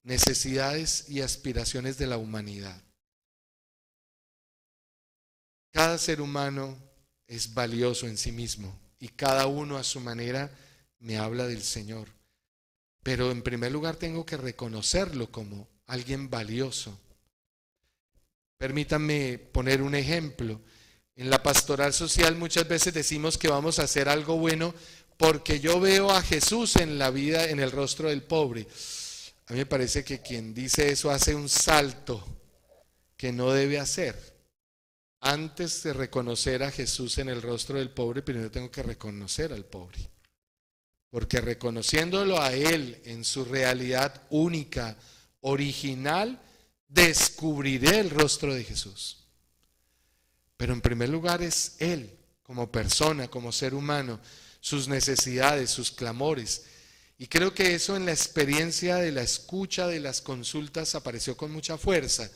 Necesidades y aspiraciones de la humanidad. Cada ser humano es valioso en sí mismo y cada uno a su manera me habla del Señor. Pero en primer lugar tengo que reconocerlo como alguien valioso. Permítanme poner un ejemplo. En la pastoral social muchas veces decimos que vamos a hacer algo bueno porque yo veo a Jesús en la vida, en el rostro del pobre. A mí me parece que quien dice eso hace un salto que no debe hacer. Antes de reconocer a Jesús en el rostro del pobre, primero tengo que reconocer al pobre. Porque reconociéndolo a Él en su realidad única, original, descubriré el rostro de Jesús. Pero en primer lugar es Él, como persona, como ser humano, sus necesidades, sus clamores. Y creo que eso en la experiencia de la escucha de las consultas apareció con mucha fuerza.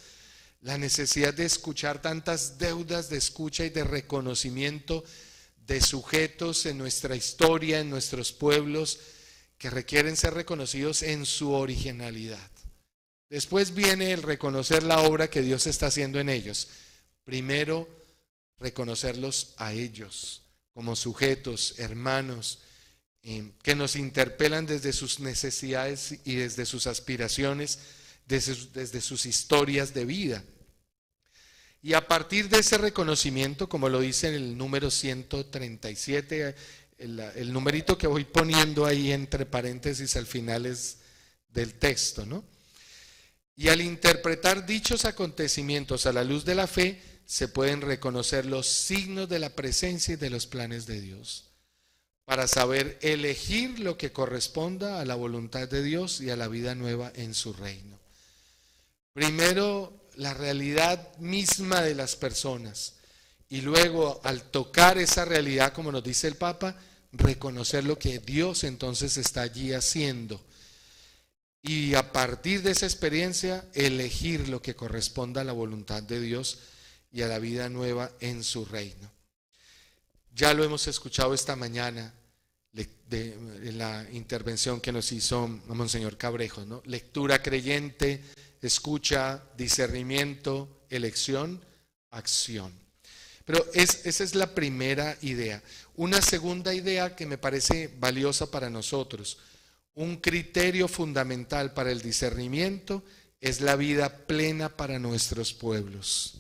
La necesidad de escuchar tantas deudas de escucha y de reconocimiento de sujetos en nuestra historia, en nuestros pueblos, que requieren ser reconocidos en su originalidad. Después viene el reconocer la obra que Dios está haciendo en ellos. Primero, reconocerlos a ellos como sujetos, hermanos, que nos interpelan desde sus necesidades y desde sus aspiraciones, desde sus historias de vida. Y a partir de ese reconocimiento, como lo dice en el número 137, el numerito que voy poniendo ahí entre paréntesis al final es del texto, ¿no? Y al interpretar dichos acontecimientos a la luz de la fe, se pueden reconocer los signos de la presencia y de los planes de Dios, para saber elegir lo que corresponda a la voluntad de Dios y a la vida nueva en su reino. Primero, la realidad misma de las personas, y luego, al tocar esa realidad, como nos dice el Papa, reconocer lo que Dios entonces está allí haciendo. Y a partir de esa experiencia, elegir lo que corresponda a la voluntad de Dios y a la vida nueva en su reino. Ya lo hemos escuchado esta mañana en la intervención que nos hizo Monseñor Cabrejo, ¿no? Lectura creyente, escucha, discernimiento, elección, acción. Pero esa es la primera idea. Una segunda idea que me parece valiosa para nosotros, un criterio fundamental para el discernimiento, es la vida plena para nuestros pueblos.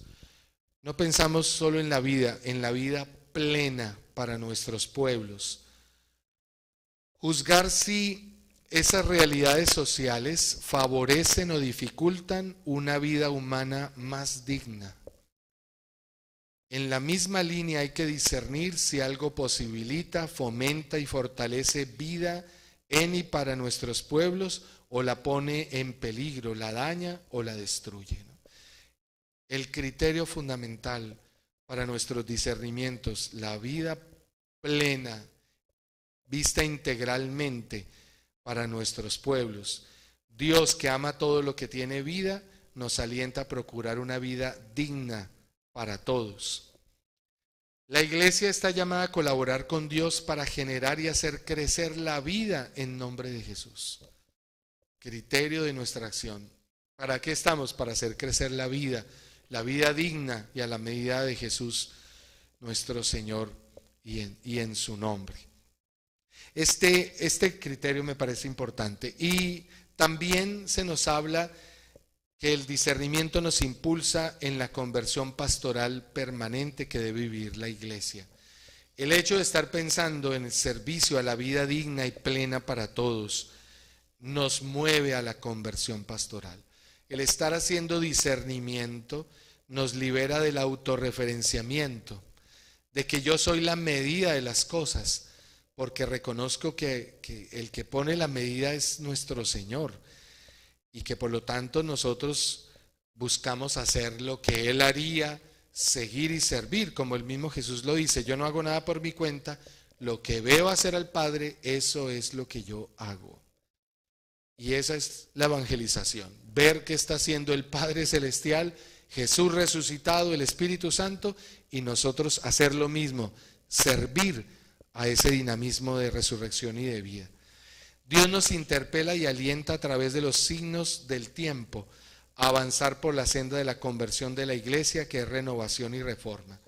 No pensamos solo en la vida plena para nuestros pueblos. Juzgar si esas realidades sociales favorecen o dificultan una vida humana más digna. En la misma línea hay que discernir si algo posibilita, fomenta y fortalece vida en y para nuestros pueblos, o la pone en peligro, la daña o la destruye. El criterio fundamental para nuestros discernimientos, la vida plena, vista integralmente para nuestros pueblos. Dios, que ama todo lo que tiene vida, nos alienta a procurar una vida digna para todos. La iglesia está llamada a colaborar con Dios para generar y hacer crecer la vida en nombre de Jesús. Criterio de nuestra acción. ¿Para qué estamos? Para hacer crecer la vida digna y a la medida de Jesús, nuestro Señor, y en su nombre. Este criterio me parece importante. Y también se nos habla que el discernimiento nos impulsa en la conversión pastoral permanente que debe vivir la iglesia. El hecho de estar pensando en el servicio a la vida digna y plena para todos nos mueve a la conversión pastoral. El estar haciendo discernimiento nos libera del autorreferenciamiento, de que yo soy la medida de las cosas, porque reconozco que el que pone la medida es nuestro Señor, y que por lo tanto nosotros buscamos hacer lo que Él haría, seguir y servir, como el mismo Jesús lo dice: yo no hago nada por mi cuenta, lo que veo hacer al Padre, eso es lo que yo hago. Y esa es la evangelización, ver qué está haciendo el Padre Celestial, Jesús resucitado, el Espíritu Santo, y nosotros hacer lo mismo, servir a ese dinamismo de resurrección y de vida. Dios nos interpela y alienta a través de los signos del tiempo a avanzar por la senda de la conversión de la iglesia, que es renovación y reforma.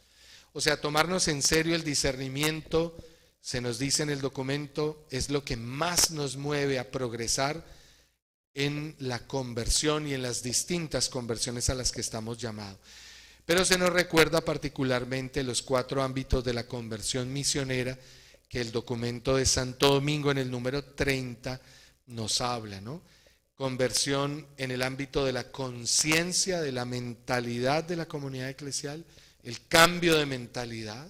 O sea, tomarnos en serio el discernimiento, se nos dice en el documento, es lo que más nos mueve a progresar en la conversión y en las distintas conversiones a las que estamos llamados. Pero se nos recuerda particularmente los 4 ámbitos de la conversión misionera que el documento de Santo Domingo en el número 30 nos habla, ¿no? Conversión en el ámbito de la conciencia, de la mentalidad de la comunidad eclesial, el cambio de mentalidad.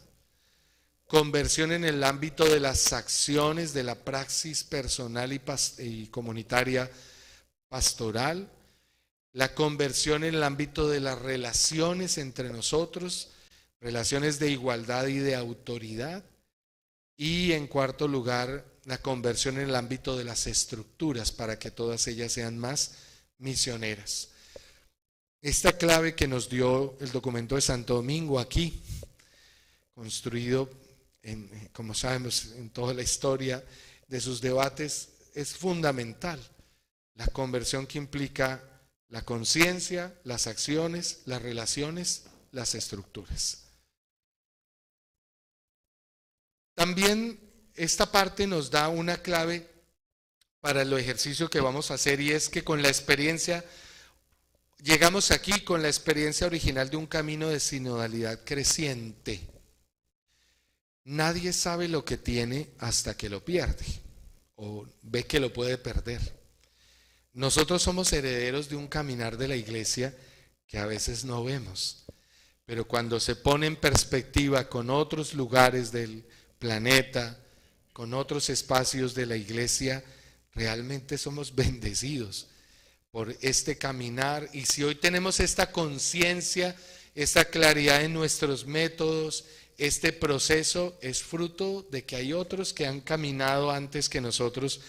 Conversión en el ámbito de las acciones, de la praxis personal y comunitaria pastoral. La conversión en el ámbito de las relaciones entre nosotros, relaciones de igualdad y de autoridad. Y en cuarto lugar, la conversión en el ámbito de las estructuras para que todas ellas sean más misioneras. Esta clave que nos dio el documento de Santo Domingo aquí, construido, como sabemos, en toda la historia de sus debates, es fundamental. La conversión que implica la conciencia, las acciones, las relaciones, las estructuras. También esta parte nos da una clave para el ejercicio que vamos a hacer, y es que con la experiencia, llegamos aquí con la experiencia original de un camino de sinodalidad creciente. Nadie sabe lo que tiene hasta que lo pierde o ve que lo puede perder. Nosotros somos herederos de un caminar de la iglesia que a veces no vemos, pero cuando se pone en perspectiva con otros lugares del planeta, con otros espacios de la iglesia, realmente somos bendecidos por este caminar. Y si hoy tenemos esta conciencia, esta claridad en nuestros métodos, este proceso es fruto de que hay otros que han caminado antes que nosotros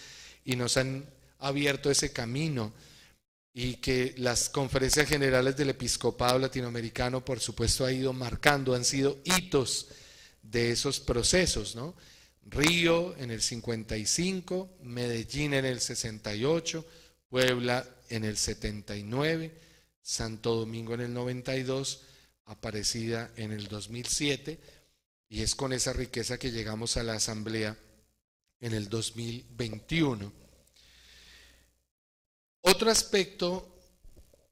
y nos han abierto ese camino, y que las conferencias generales del episcopado latinoamericano, por supuesto, ha ido marcando, han sido hitos de esos procesos, ¿no? Río en el 55, Medellín en el 68, Puebla en el 79, Santo Domingo en el 92, Aparecida en el 2007, y es con esa riqueza que llegamos a la asamblea en el 2021. Otro aspecto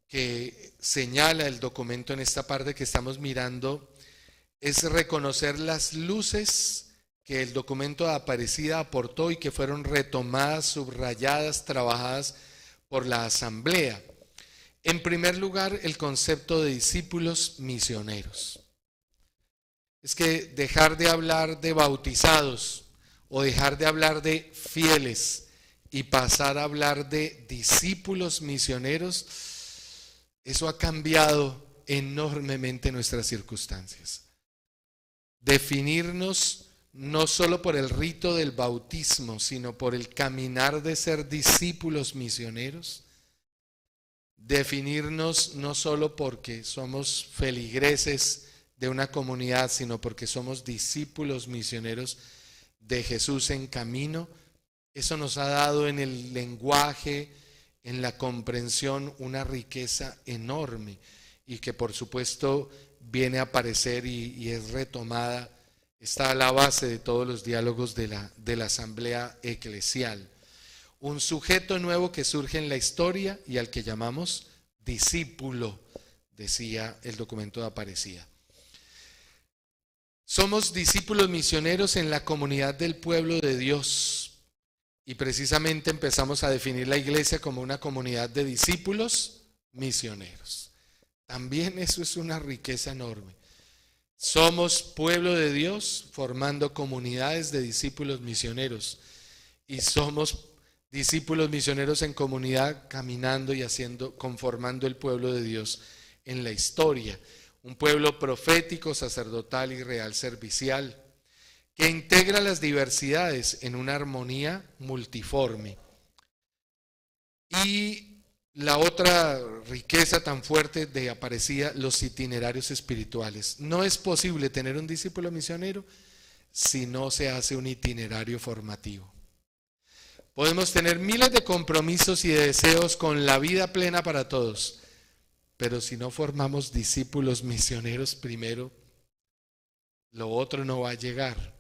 que señala el documento en esta parte que estamos mirando es reconocer las luces que el documento de Aparecida aportó y que fueron retomadas, subrayadas, trabajadas por la asamblea. En primer lugar, el concepto de discípulos misioneros. Es que dejar de hablar de bautizados o dejar de hablar de fieles y pasar a hablar de discípulos misioneros, eso ha cambiado enormemente nuestras circunstancias. Definirnos no solo por el rito del bautismo, sino por el caminar de ser discípulos misioneros. Definirnos no solo porque somos feligreses de una comunidad, sino porque somos discípulos misioneros de Jesús en camino. Eso nos ha dado en el lenguaje, en la comprensión, una riqueza enorme, y que por supuesto viene a aparecer y es retomada, está a la base de todos los diálogos de la asamblea eclesial. Un sujeto nuevo que surge en la historia y al que llamamos discípulo, decía el documento de Aparecida. Somos discípulos misioneros en la comunidad del pueblo de Dios. Y precisamente empezamos a definir la iglesia como una comunidad de discípulos misioneros. También eso es una riqueza enorme. Somos pueblo de Dios formando comunidades de discípulos misioneros. Y somos discípulos misioneros en comunidad caminando y conformando el pueblo de Dios en la historia. Un pueblo profético, sacerdotal y real servicial, que integra las diversidades en una armonía multiforme. Y la otra riqueza tan fuerte de Aparecida, los itinerarios espirituales. No es posible tener un discípulo misionero si no se hace un itinerario formativo. Podemos tener miles de compromisos y de deseos con la vida plena para todos, pero si no formamos discípulos misioneros primero, lo otro no va a llegar.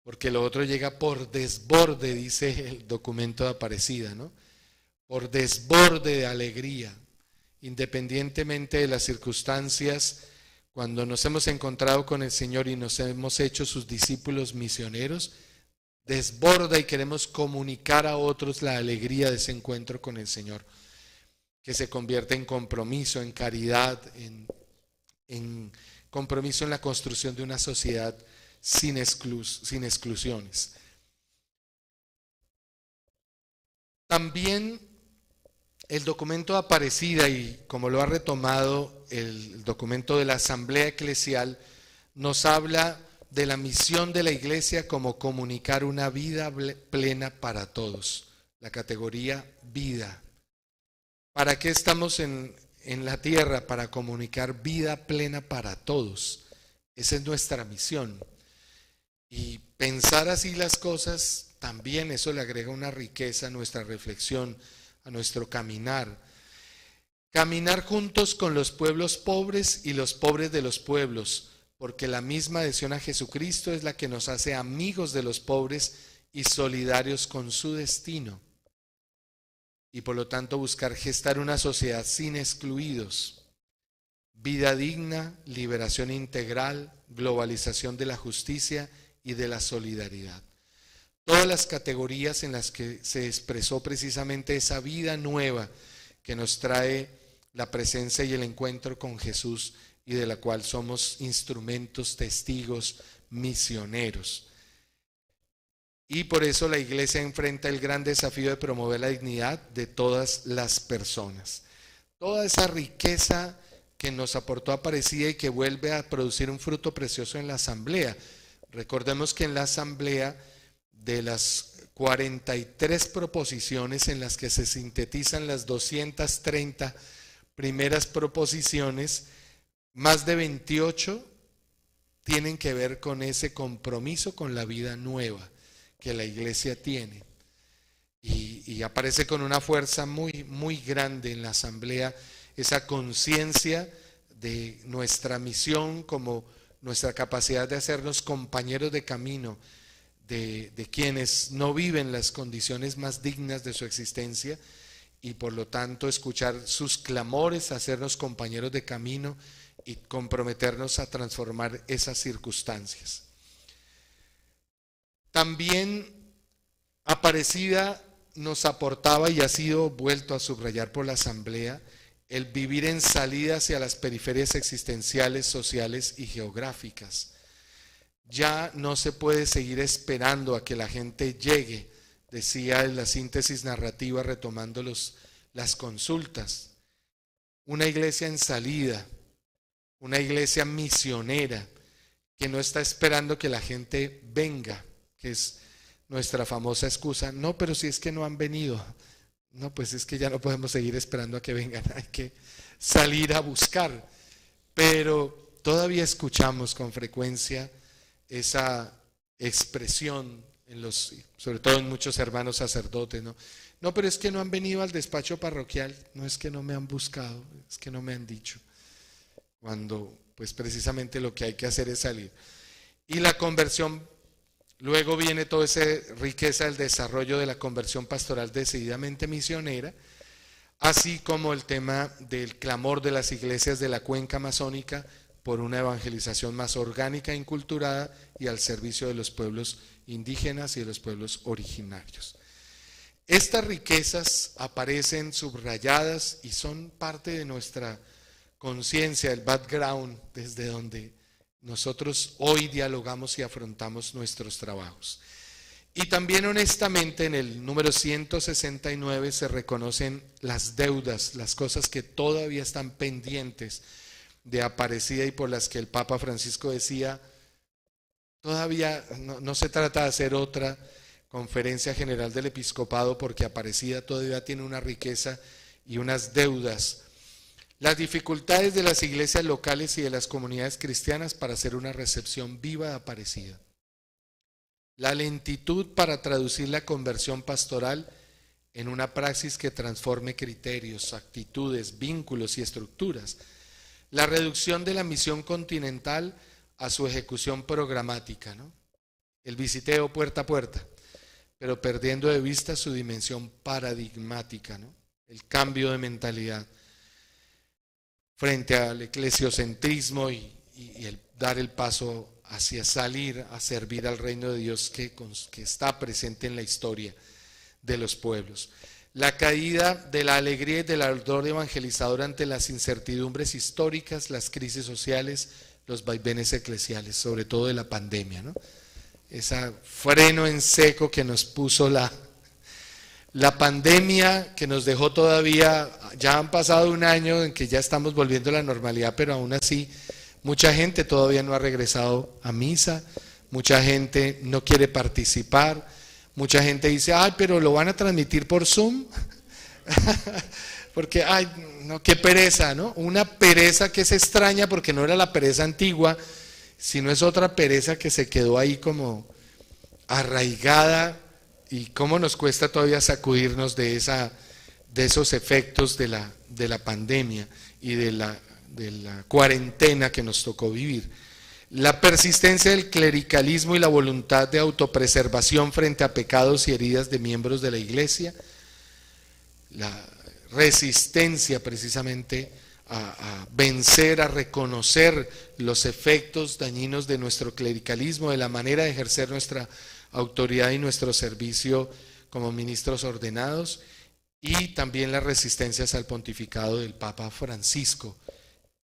Porque lo otro llega por desborde, dice el documento de Aparecida, ¿no? Por desborde de alegría, independientemente de las circunstancias cuando nos hemos encontrado con el Señor y nos hemos hecho sus discípulos misioneros, desborda y queremos comunicar a otros la alegría de ese encuentro con el Señor, que se convierte en compromiso, en caridad, en compromiso en la construcción de una sociedad sin exclusiones. También el documento de Aparecida, y como lo ha retomado el documento de la Asamblea Eclesial, nos habla de la misión de la Iglesia como comunicar una vida plena para todos. La categoría vida. ¿Para qué estamos en la tierra? Para comunicar vida plena para todos. Esa es nuestra misión. Y pensar así las cosas, también eso le agrega una riqueza a nuestra reflexión, a nuestro caminar. Caminar juntos con los pueblos pobres y los pobres de los pueblos, porque la misma adhesión a Jesucristo es la que nos hace amigos de los pobres y solidarios con su destino. Y por lo tanto buscar gestar una sociedad sin excluidos. Vida digna, liberación integral, globalización de la justicia y de la solidaridad. Todas las categorías en las que se expresó precisamente esa vida nueva que nos trae la presencia y el encuentro con Jesús, y de la cual somos instrumentos, testigos, misioneros. Y por eso la Iglesia enfrenta el gran desafío de promover la dignidad de todas las personas. Toda esa riqueza que nos aportó Aparecida y que vuelve a producir un fruto precioso en la asamblea. Recordemos que en la asamblea, de las 43 proposiciones en las que se sintetizan las 230 primeras proposiciones, más de 28 tienen que ver con ese compromiso con la vida nueva que la Iglesia tiene. Y aparece con una fuerza muy, muy grande en la asamblea esa conciencia de nuestra misión, como nuestra capacidad de hacernos compañeros de camino de quienes no viven las condiciones más dignas de su existencia, y por lo tanto escuchar sus clamores, hacernos compañeros de camino y comprometernos a transformar esas circunstancias. También Aparecida nos aportaba, y ha sido vuelto a subrayar por la asamblea, el vivir en salida hacia las periferias existenciales, sociales y geográficas. Ya no se puede seguir esperando a que la gente llegue, decía en la síntesis narrativa retomando las consultas. Una iglesia en salida, una iglesia misionera, que no está esperando que la gente venga, que es nuestra famosa excusa. No, pero si es que no han venido. No, pues es que ya no podemos seguir esperando a que vengan, hay que salir a buscar. Pero todavía escuchamos con frecuencia esa expresión, sobre todo en muchos hermanos sacerdotes, ¿no? No, pero es que no han venido al despacho parroquial. No es que no me han buscado, es que no me han dicho. Cuando pues precisamente lo que hay que hacer es salir. Y la conversión, luego viene toda esa riqueza del desarrollo de la conversión pastoral decididamente misionera, así como el tema del clamor de las iglesias de la cuenca amazónica por una evangelización más orgánica e inculturada y al servicio de los pueblos indígenas y de los pueblos originarios. Estas riquezas aparecen subrayadas y son parte de nuestra conciencia, el background desde donde nosotros hoy dialogamos y afrontamos nuestros trabajos. Y también honestamente en el número 169 se reconocen las deudas, las cosas que todavía están pendientes de Aparecida y por las que el Papa Francisco decía, todavía no se trata de hacer otra conferencia general del episcopado porque Aparecida todavía tiene una riqueza y unas deudas. Las dificultades de las iglesias locales y de las comunidades cristianas para hacer una recepción viva de Aparecida. La lentitud para traducir la conversión pastoral en una praxis que transforme criterios, actitudes, vínculos y estructuras. La reducción de la misión continental a su ejecución programática, ¿no? El visiteo puerta a puerta, pero perdiendo de vista su dimensión paradigmática, ¿no? El cambio de mentalidad frente al eclesiocentrismo y y el dar el paso hacia salir a servir al reino de Dios que está presente en la historia de los pueblos. La caída de la alegría y del ardor evangelizador ante las incertidumbres históricas, las crisis sociales, los vaivenes eclesiales, sobre todo de la pandemia, ¿no? Ese freno en seco que nos puso la pandemia, que nos dejó todavía, ya han pasado un año en que ya estamos volviendo a la normalidad, pero aún así mucha gente todavía no ha regresado a misa, mucha gente no quiere participar, mucha gente dice, ay, pero lo van a transmitir por Zoom, porque, ay, no, qué pereza, ¿no? Una pereza que es extraña porque no era la pereza antigua, sino es otra pereza que se quedó ahí como arraigada, y cómo nos cuesta todavía sacudirnos de esos efectos de la pandemia y de la cuarentena que nos tocó vivir. La persistencia del clericalismo y la voluntad de autopreservación frente a pecados y heridas de miembros de la iglesia, la resistencia precisamente a vencer, a reconocer los efectos dañinos de nuestro clericalismo, de la manera de ejercer nuestra autoridad y nuestro servicio como ministros ordenados, y también las resistencias al pontificado del Papa Francisco.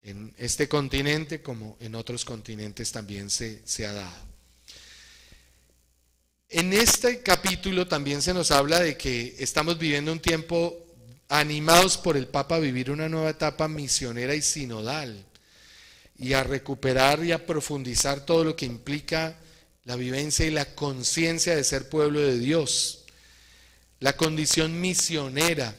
En este continente, como en otros continentes, también se ha dado. En este capítulo también se nos habla de que estamos viviendo un tiempo animados por el Papa a vivir una nueva etapa misionera y sinodal, y a recuperar y a profundizar todo lo que implica la vivencia y la conciencia de ser pueblo de Dios, la condición misionera,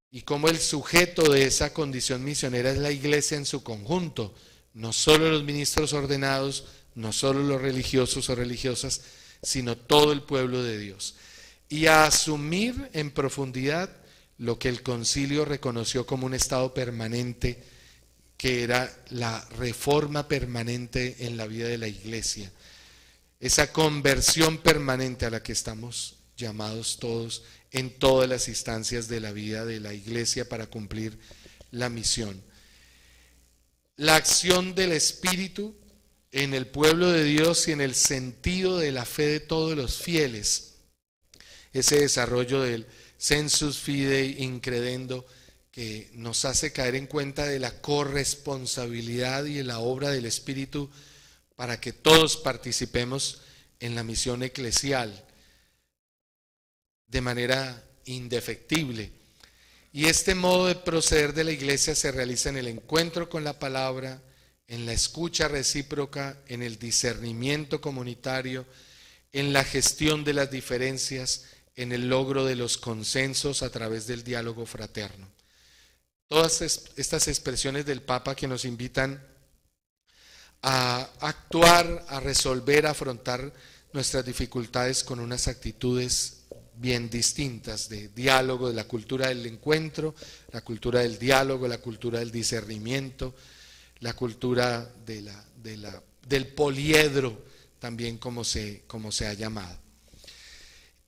y cómo el sujeto de esa condición misionera es la iglesia en su conjunto, no solo los ministros ordenados, no solo los religiosos o religiosas, sino todo el pueblo de Dios. Y a asumir en profundidad lo que el concilio reconoció como un estado permanente, que era la reforma permanente en la vida de la iglesia, esa conversión permanente a la que estamos llamados todos en todas las instancias de la vida de la iglesia para cumplir la misión. La acción del Espíritu en el pueblo de Dios y en el sentido de la fe de todos los fieles, ese desarrollo del sensus fidei incredendo que nos hace caer en cuenta de la corresponsabilidad y en la obra del Espíritu para que todos participemos en la misión eclesial de manera indefectible. Y este modo de proceder de la iglesia se realiza en el encuentro con la palabra, en la escucha recíproca, en el discernimiento comunitario, en la gestión de las diferencias, en el logro de los consensos a través del diálogo fraterno. Todas estas expresiones del Papa que nos invitan a actuar, a resolver, a afrontar nuestras dificultades con unas actitudes bien distintas de diálogo, de la cultura del encuentro, la cultura del diálogo, la cultura del discernimiento, la cultura del poliedro, también como se ha llamado.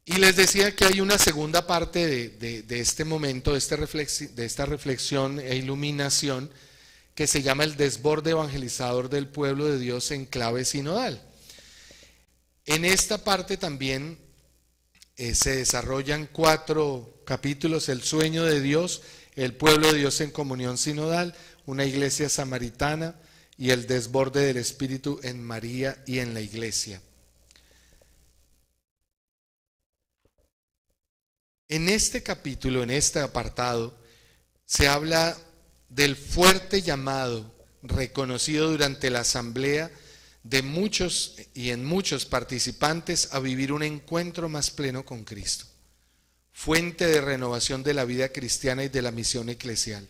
Y les decía que hay una segunda parte de este momento, de esta reflexión e iluminación, que se llama el desborde evangelizador del pueblo de Dios en clave sinodal. En esta parte también se desarrollan 4 capítulos: el sueño de Dios, el pueblo de Dios en comunión sinodal, una iglesia samaritana y el desborde del Espíritu en María y en la iglesia. En este capítulo, en este apartado, se habla del fuerte llamado reconocido durante la asamblea de muchos y en muchos participantes a vivir un encuentro más pleno con Cristo, fuente de renovación de la vida cristiana y de la misión eclesial.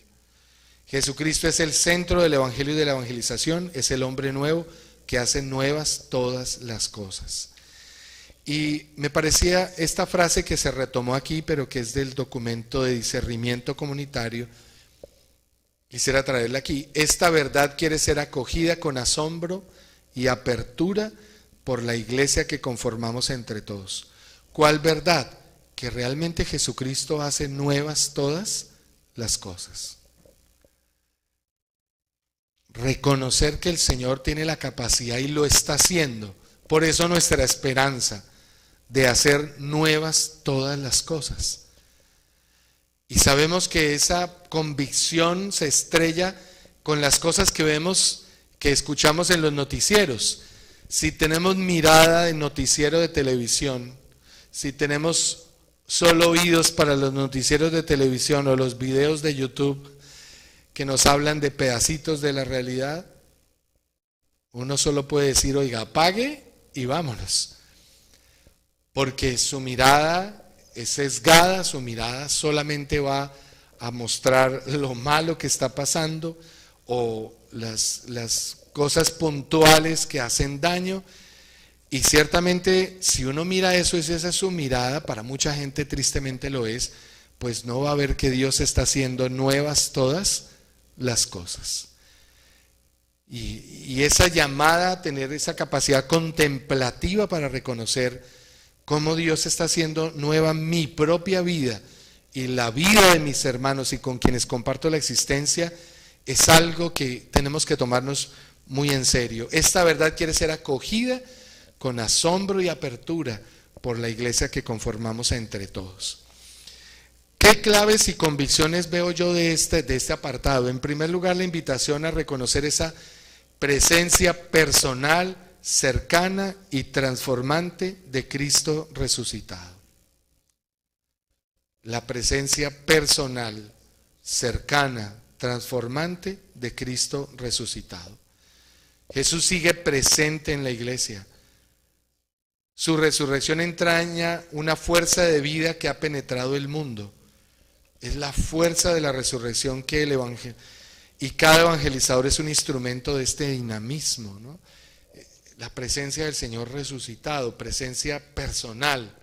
Jesucristo es el centro del evangelio y de la evangelización, es el hombre nuevo que hace nuevas todas las cosas. Y me parecía esta frase que se retomó aquí, pero que es del documento de discernimiento comunitario, quisiera traerla aquí. Esta verdad quiere ser acogida con asombro y apertura por la iglesia que conformamos entre todos. ¿Cuál verdad? Que realmente Jesucristo hace nuevas todas las cosas. reconocer que el Señor tiene la capacidad y lo está haciendo. Por eso nuestra esperanza de hacer nuevas todas las cosas. Y sabemos que esa convicción se estrella con las cosas que vemos, que escuchamos en los noticieros. Si tenemos mirada de noticiero de televisión, si tenemos solo oídos para los noticieros de televisión o los videos de YouTube que nos hablan de pedacitos de la realidad, uno solo puede decir, oiga, apague y vámonos. Porque su mirada es sesgada, su mirada solamente va a mostrar lo malo que está pasando o las cosas puntuales que hacen daño. Y ciertamente si uno mira eso, esa es su mirada, para mucha gente tristemente lo es, pues no va a ver que Dios está haciendo nuevas todas las cosas. Y esa llamada a tener esa capacidad contemplativa para reconocer cómo Dios está haciendo nueva mi propia vida y la vida de mis hermanos y con quienes comparto la existencia, es algo que tenemos que tomarnos muy en serio. Esta verdad quiere ser acogida con asombro y apertura por la iglesia que conformamos entre todos. ¿Qué claves y convicciones veo yo de este apartado? En primer lugar, la invitación a reconocer esa presencia personal, cercana y transformante de Cristo resucitado. La presencia personal, cercana, transformante de Cristo resucitado. Jesús sigue presente en la iglesia. Su resurrección entraña una fuerza de vida que ha penetrado el mundo. Es la fuerza de la resurrección que el evangelio, y cada evangelizador es un instrumento de este dinamismo, ¿no? La presencia del Señor resucitado, presencia personal,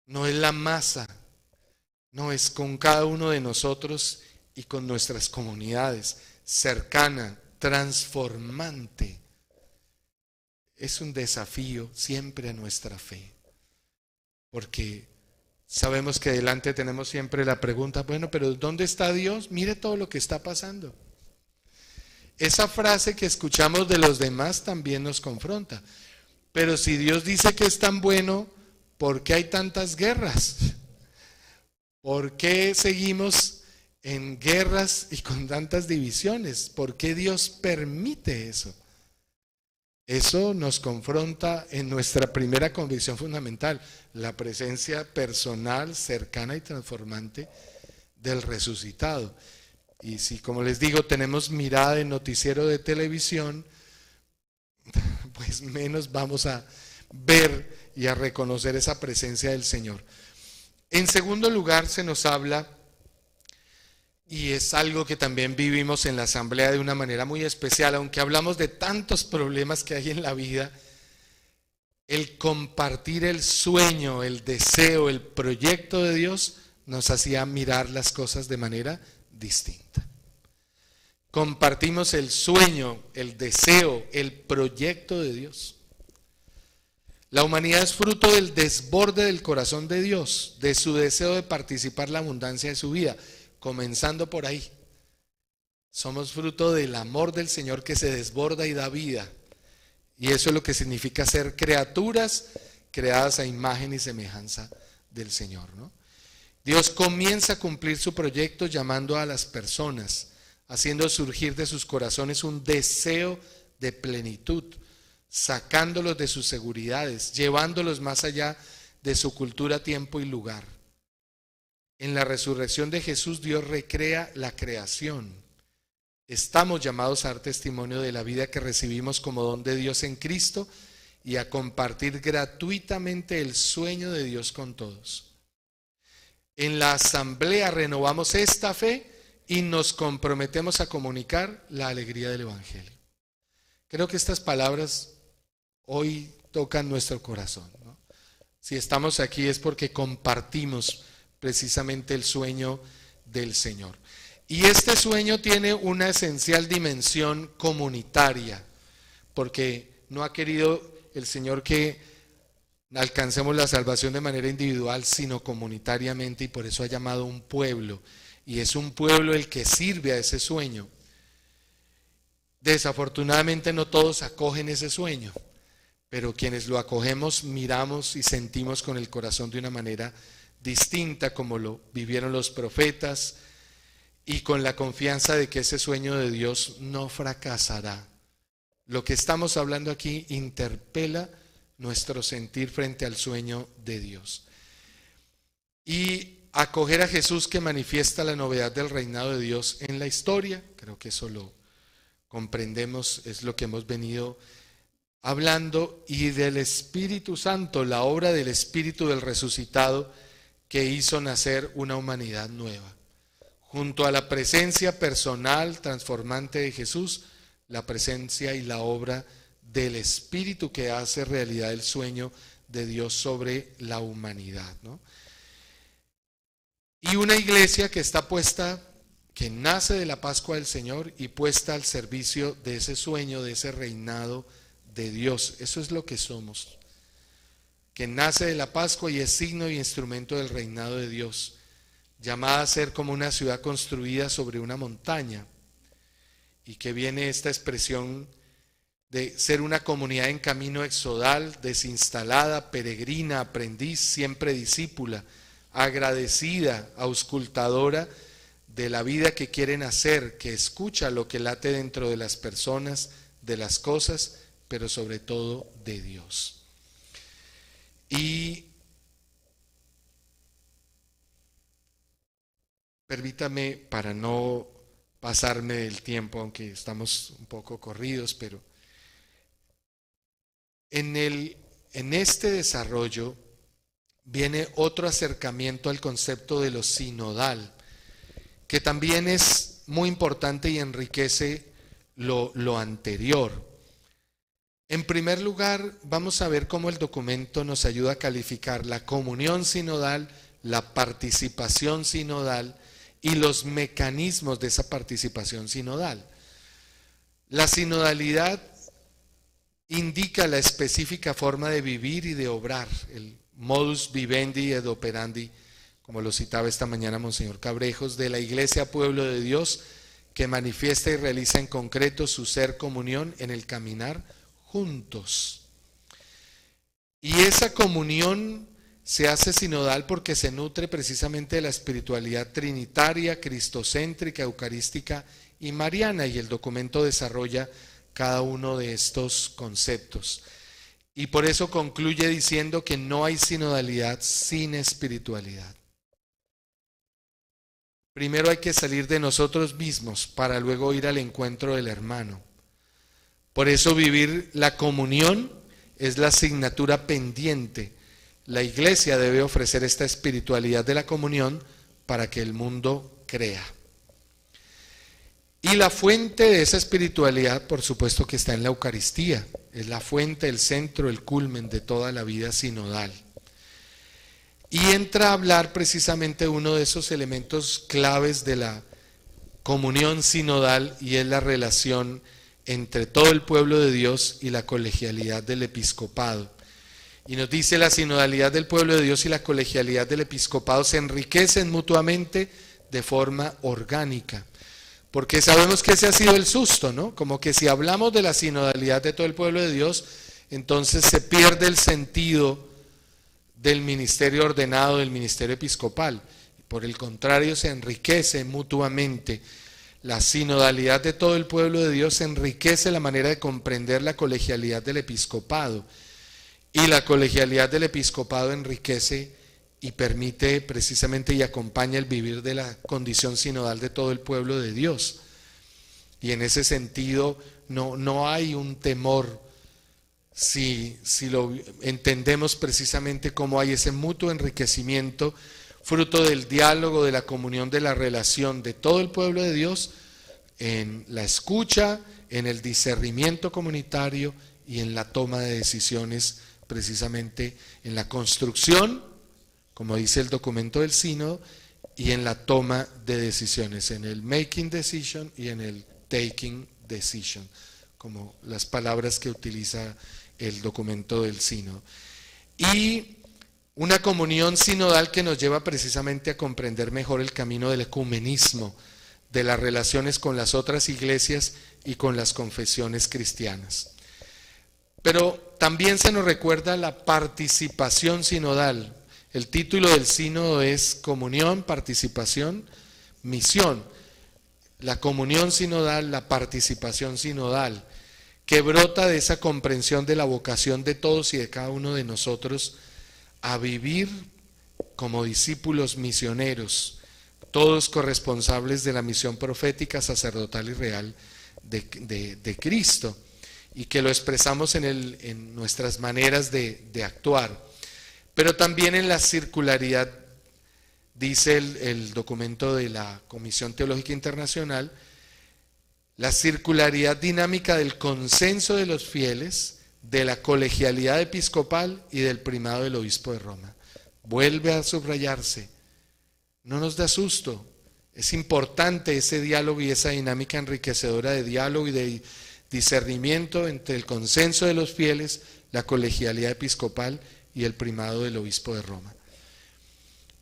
no es la masa, no, es con cada uno de nosotros y con nuestras comunidades, cercana, transformante. Es un desafío siempre a nuestra fe, porque sabemos que delante tenemos siempre la pregunta, bueno, pero ¿dónde está Dios? Mire todo lo que está pasando. Esa frase que escuchamos de los demás también nos confronta. Pero si Dios dice que es tan bueno, ¿por qué hay tantas guerras? ¿Por qué seguimos en guerras y con tantas divisiones? ¿Por qué Dios permite eso? Eso nos confronta en nuestra primera convicción fundamental, la presencia personal, cercana y transformante del resucitado. Y si, como les digo, tenemos mirada de noticiero de televisión, pues menos vamos a ver y a reconocer esa presencia del Señor. En segundo lugar, se nos habla, y es algo que también vivimos en la asamblea de una manera muy especial, aunque hablamos de tantos problemas que hay en la vida, el compartir el sueño, el deseo, el proyecto de Dios nos hacía mirar las cosas de manera distinta. Compartimos el sueño, el deseo, el proyecto de Dios. La humanidad es fruto del desborde del corazón de Dios, de su deseo de participar la abundancia de su vida, comenzando por ahí. Somos fruto del amor del Señor que se desborda y da vida. Y eso es lo que significa ser criaturas creadas a imagen y semejanza del Señor, ¿no? Dios comienza a cumplir su proyecto llamando a las personas, haciendo surgir de sus corazones un deseo de plenitud, sacándolos de sus seguridades, llevándolos más allá de su cultura, tiempo y lugar. En la resurrección de Jesús, Dios recrea la creación. Estamos llamados a dar testimonio de la vida que recibimos como don de Dios en Cristo y a compartir gratuitamente el sueño de Dios con todos. En la asamblea renovamos esta fe y nos comprometemos a comunicar la alegría del Evangelio. Creo que estas palabras hoy tocan nuestro corazón, ¿no? Si estamos aquí es porque compartimos precisamente el sueño del Señor. Y este sueño tiene una esencial dimensión comunitaria, porque no ha querido el Señor que alcancemos la salvación de manera individual, sino comunitariamente, y por eso ha llamado un pueblo, y es un pueblo el que sirve a ese sueño. Desafortunadamente no todos acogen ese sueño, pero quienes lo acogemos miramos y sentimos con el corazón de una manera distinta como lo vivieron los profetas y con la confianza de que ese sueño de Dios no fracasará. Lo que estamos hablando aquí interpela nuestro sentir frente al sueño de Dios. Y acoger a Jesús, que manifiesta la novedad del reinado de Dios en la historia, creo que eso lo comprendemos, es lo que hemos venido hablando, y del Espíritu Santo, la obra del Espíritu del resucitado que hizo nacer una humanidad nueva. Junto a la presencia personal transformante de Jesús, la presencia y la obra del Espíritu que hace realidad el sueño de Dios sobre la humanidad, ¿no? Y una iglesia que está puesta, que nace de la Pascua del Señor y puesta al servicio de ese sueño, de ese reinado de Dios. Eso es lo que somos, que nace de la Pascua y es signo y instrumento del reinado de Dios, llamada a ser como una ciudad construida sobre una montaña, y que viene esta expresión de ser una comunidad en camino exodal, desinstalada, peregrina, aprendiz, siempre discípula, agradecida, auscultadora de la vida que quieren hacer, que escucha lo que late dentro de las personas, de las cosas, pero sobre todo de Dios. Y permítame, para no pasarme del tiempo, aunque estamos un poco corridos, pero en este desarrollo viene otro acercamiento al concepto de lo sinodal, que también es muy importante y enriquece lo anterior. En primer lugar, vamos a ver cómo el documento nos ayuda a calificar la comunión sinodal, la participación sinodal y los mecanismos de esa participación sinodal. La sinodalidad indica la específica forma de vivir y de obrar, el modus vivendi et operandi, como lo citaba esta mañana Monseñor Cabrejos, de la Iglesia Pueblo de Dios, que manifiesta y realiza en concreto su ser comunión en el caminar juntos. Y esa comunión se hace sinodal porque se nutre precisamente de la espiritualidad trinitaria, cristocéntrica, eucarística y mariana, y el documento desarrolla cada uno de estos conceptos. Y por eso concluye diciendo que no hay sinodalidad sin espiritualidad. Primero hay que salir de nosotros mismos para luego ir al encuentro del hermano. Por eso vivir la comunión es la asignatura pendiente. La iglesia debe ofrecer esta espiritualidad de la comunión para que el mundo crea. Y la fuente de esa espiritualidad, por supuesto, que está en la Eucaristía. Es la fuente, el centro, el culmen de toda la vida sinodal. Y entra a hablar precisamente uno de esos elementos claves de la comunión sinodal, y es la relación entre todo el pueblo de Dios y la colegialidad del episcopado. Y nos dice: la sinodalidad del pueblo de Dios y la colegialidad del episcopado se enriquecen mutuamente de forma orgánica. Porque sabemos que ese ha sido el susto, ¿no? Como que si hablamos de la sinodalidad de todo el pueblo de Dios, entonces se pierde el sentido del ministerio ordenado, del ministerio episcopal. Por el contrario, se enriquece mutuamente. La sinodalidad de todo el pueblo de Dios enriquece la manera de comprender la colegialidad del episcopado. Y la colegialidad del episcopado enriquece y permite precisamente y acompaña el vivir de la condición sinodal de todo el pueblo de Dios. Y en ese sentido no hay un temor si lo entendemos precisamente como hay ese mutuo enriquecimiento, fruto del diálogo, de la comunión, de la relación de todo el pueblo de Dios, en la escucha, en el discernimiento comunitario y en la toma de decisiones, precisamente en la construcción, como dice el documento del sínodo, y en la toma de decisiones, en el making decision y en el taking decision, como las palabras que utiliza el documento del sínodo. Y una comunión sinodal que nos lleva precisamente a comprender mejor el camino del ecumenismo, de las relaciones con las otras iglesias y con las confesiones cristianas. Pero también se nos recuerda la participación sinodal. El título del sínodo es Comunión, Participación, Misión. La comunión sinodal, la participación sinodal, que brota de esa comprensión de la vocación de todos y de cada uno de nosotros a vivir como discípulos misioneros, todos corresponsables de la misión profética, sacerdotal y real de Cristo, y que lo expresamos en nuestras maneras de actuar, pero también en la circularidad. Dice el documento de la Comisión Teológica Internacional, la circularidad dinámica del consenso de los fieles, de la colegialidad episcopal y del primado del obispo de Roma. Vuelve a subrayarse, no nos da susto, es importante ese diálogo y esa dinámica enriquecedora de diálogo y de discernimiento entre el consenso de los fieles, la colegialidad episcopal y el primado del obispo de Roma.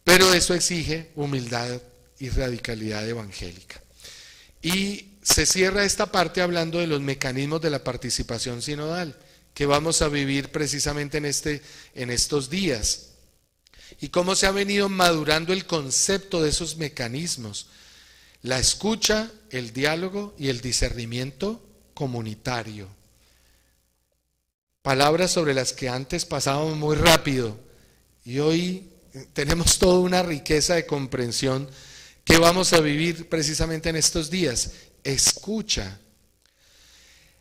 Pero eso exige humildad y radicalidad evangélica. Y se cierra esta parte hablando de los mecanismos de la participación sinodal que vamos a vivir precisamente en estos días. Y cómo se ha venido madurando el concepto de esos mecanismos. La escucha, el diálogo y el discernimiento comunitario. Palabras sobre las que antes pasábamos muy rápido y hoy tenemos toda una riqueza de comprensión que vamos a vivir precisamente en estos días. Escucha.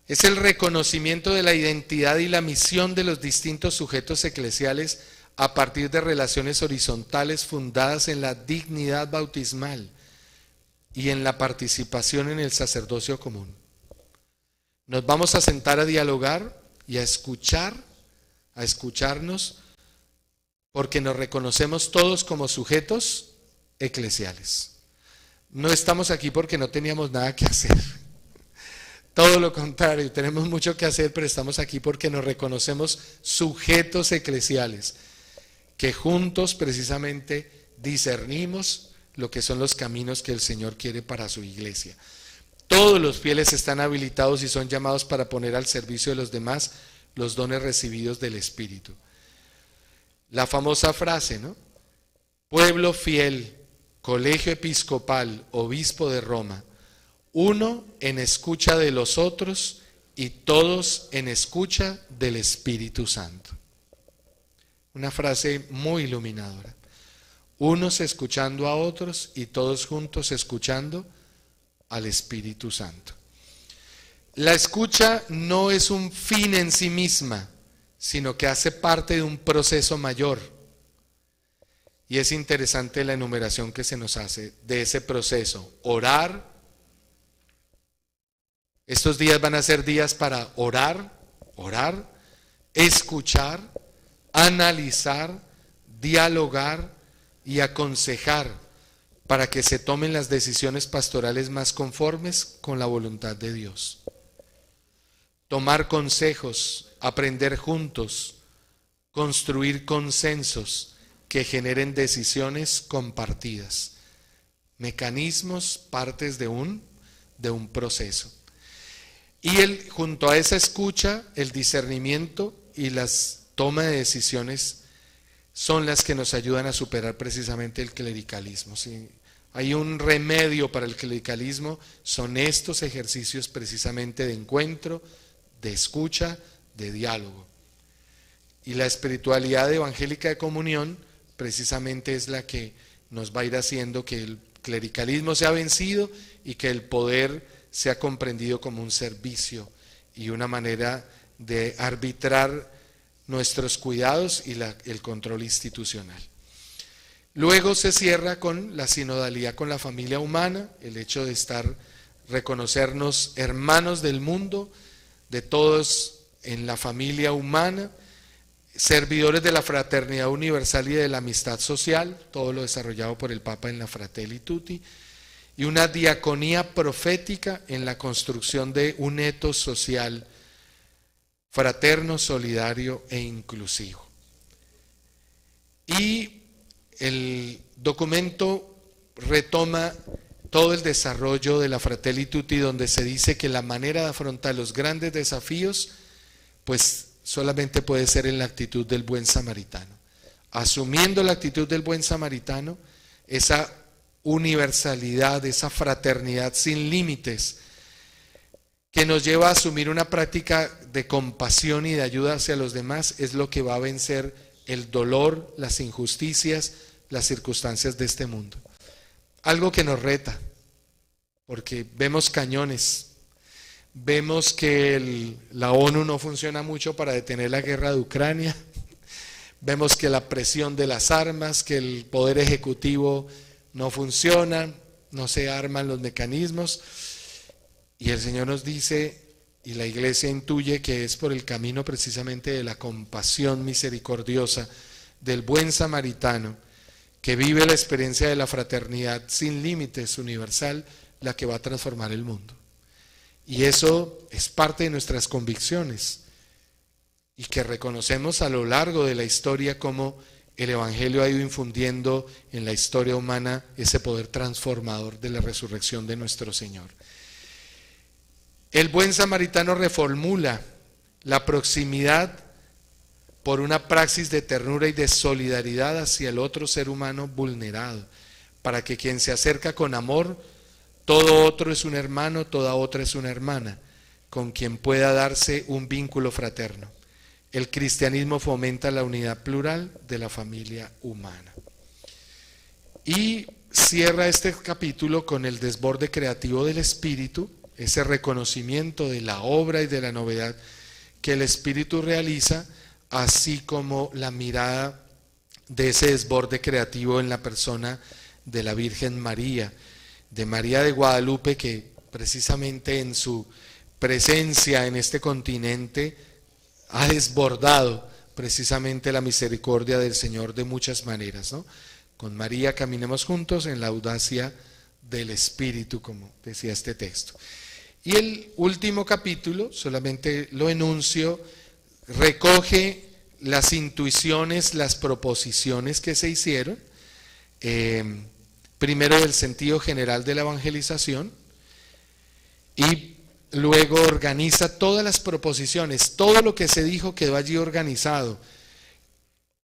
Es el reconocimiento de la identidad y la misión de los distintos sujetos eclesiales a partir de relaciones horizontales fundadas en la dignidad bautismal y en la participación en el sacerdocio común. Nos vamos a sentar a dialogar y a escucharnos, porque nos reconocemos todos como sujetos eclesiales. No estamos aquí porque no teníamos nada que hacer. Todo lo contrario, tenemos mucho que hacer, pero estamos aquí porque nos reconocemos sujetos eclesiales, que juntos precisamente discernimos lo que son los caminos que el Señor quiere para su iglesia. Todos los fieles están habilitados y son llamados para poner al servicio de los demás los dones recibidos del Espíritu. La famosa frase, ¿no? Pueblo fiel, colegio episcopal, obispo de Roma, uno en escucha de los otros y todos en escucha del Espíritu Santo. Una frase muy iluminadora. Unos escuchando a otros y todos juntos escuchando al Espíritu Santo. La escucha no es un fin en sí misma, sino que hace parte de un proceso mayor. Y es interesante la enumeración que se nos hace de ese proceso. Orar. Estos días van a ser días para orar, escuchar, analizar, dialogar y aconsejar para que se tomen las decisiones pastorales más conformes con la voluntad de Dios. Tomar consejos, aprender juntos, construir consensos que generen decisiones compartidas, mecanismos, partes de un proceso. Y junto a esa escucha, el discernimiento y las tomas de decisiones son las que nos ayudan a superar precisamente el clericalismo. Si hay un remedio para el clericalismo, son estos ejercicios precisamente de encuentro, de escucha, de diálogo. Y la espiritualidad evangélica de comunión precisamente es la que nos va a ir haciendo que el clericalismo sea vencido y que el poder sea comprendido como un servicio y una manera de arbitrar nuestros cuidados y el control institucional. Luego se cierra con la sinodalidad con la familia humana, el hecho de reconocernos hermanos del mundo, de todos en la familia humana, servidores de la fraternidad universal y de la amistad social, todo lo desarrollado por el Papa en la Fratelli Tutti, y una diaconía profética en la construcción de un etos social fraterno, solidario e inclusivo. Y el documento retoma todo el desarrollo de la Fratelli Tutti, donde se dice que la manera de afrontar los grandes desafíos, pues solamente puede ser en la actitud del buen samaritano. Asumiendo la actitud del buen samaritano, esa universalidad, esa fraternidad sin límites, que nos lleva a asumir una práctica de compasión y de ayuda hacia los demás, es lo que va a vencer el dolor, las injusticias, las circunstancias de este mundo. Algo que nos reta, porque vemos cañones, vemos que la ONU no funciona mucho para detener la guerra de Ucrania, vemos que la presión de las armas, que el poder ejecutivo no funciona, no se arman los mecanismos, y el Señor nos dice, y la iglesia intuye que es por el camino precisamente de la compasión misericordiosa del buen samaritano, que vive la experiencia de la fraternidad sin límites universal, la que va a transformar el mundo. Y eso es parte de nuestras convicciones, y que reconocemos a lo largo de la historia cómo el Evangelio ha ido infundiendo en la historia humana ese poder transformador de la resurrección de nuestro Señor. El buen samaritano reformula la proximidad por una praxis de ternura y de solidaridad hacia el otro ser humano vulnerado, para que quien se acerca con amor, todo otro es un hermano, toda otra es una hermana, con quien pueda darse un vínculo fraterno. El cristianismo fomenta la unidad plural de la familia humana. Y cierra este capítulo con el desborde creativo del Espíritu, ese reconocimiento de la obra y de la novedad que el Espíritu realiza, así como la mirada de ese desborde creativo en la persona de la Virgen María, de María de Guadalupe, que precisamente en su presencia en este continente ha desbordado precisamente la misericordia del Señor de muchas maneras, ¿no? Con María caminemos juntos en la audacia del Espíritu, como decía este texto. Y el último capítulo, solamente lo enuncio, recoge las intuiciones, las proposiciones que se hicieron, primero del sentido general de la evangelización, y luego organiza todas las proposiciones, todo lo que se dijo quedó allí organizado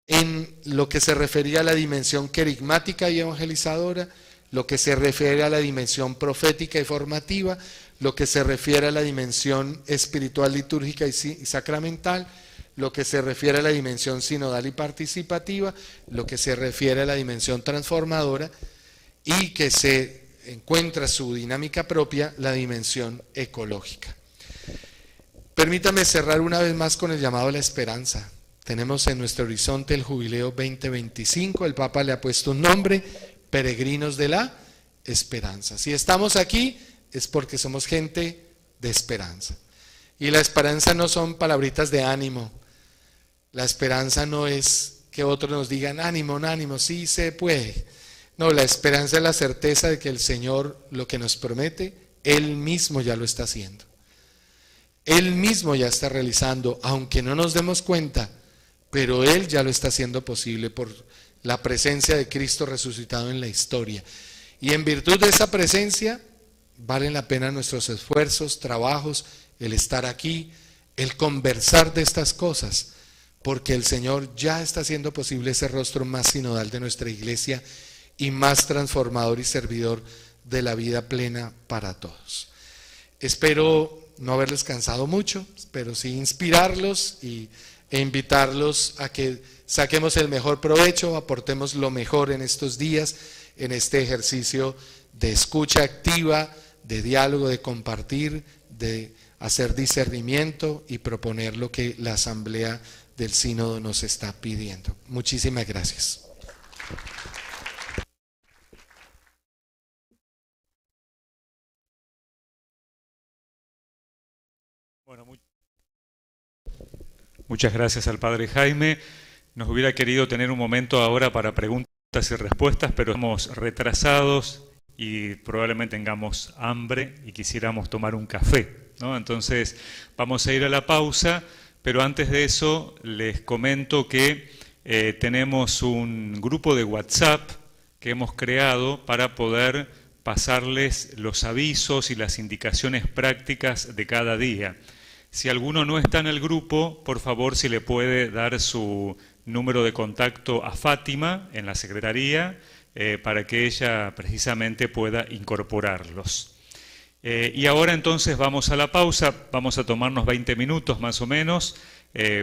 en lo que se refería a la dimensión querigmática y evangelizadora, lo que se refiere a la dimensión profética y formativa, lo que se refiere a la dimensión espiritual, litúrgica y sacramental, lo que se refiere a la dimensión sinodal y participativa, lo que se refiere a la dimensión transformadora, y que se encuentra su dinámica propia, la dimensión ecológica. Permítame cerrar una vez más con el llamado a la esperanza. Tenemos en nuestro horizonte el jubileo 2025, el Papa le ha puesto un nombre, peregrinos de la esperanza. Si estamos aquí es porque somos gente de esperanza. Y la esperanza no son palabritas de ánimo. La esperanza no es que otros nos digan ánimo, ánimo, sí se puede. No, la esperanza es la certeza de que el Señor lo que nos promete, Él mismo ya lo está haciendo. Él mismo ya está realizando, aunque no nos demos cuenta, pero Él ya lo está haciendo posible por la presencia de Cristo resucitado en la historia. Y en virtud de esa presencia, valen la pena nuestros esfuerzos, trabajos, el estar aquí, el conversar de estas cosas, porque el Señor ya está haciendo posible ese rostro más sinodal de nuestra iglesia y más transformador y servidor de la vida plena para todos. Espero no haberles cansado mucho, pero sí inspirarlos e invitarlos a que saquemos el mejor provecho, aportemos lo mejor en estos días, en este ejercicio de escucha activa, de diálogo, de compartir, de hacer discernimiento y proponer lo que la Asamblea del Sínodo nos está pidiendo. Muchísimas gracias. Bueno, muchas gracias al Padre Jaime. Nos hubiera querido tener un momento ahora para preguntas y respuestas, pero estamos retrasados y probablemente tengamos hambre y quisiéramos tomar un café, ¿no? Entonces vamos a ir a la pausa, pero antes de eso les comento que tenemos un grupo de WhatsApp que hemos creado para poder pasarles los avisos y las indicaciones prácticas de cada día. Si alguno no está en el grupo, por favor, si le puede dar su número de contacto a Fátima en la secretaría para que ella precisamente pueda incorporarlos. Y ahora entonces vamos a la pausa, vamos a tomarnos 20 minutos más o menos,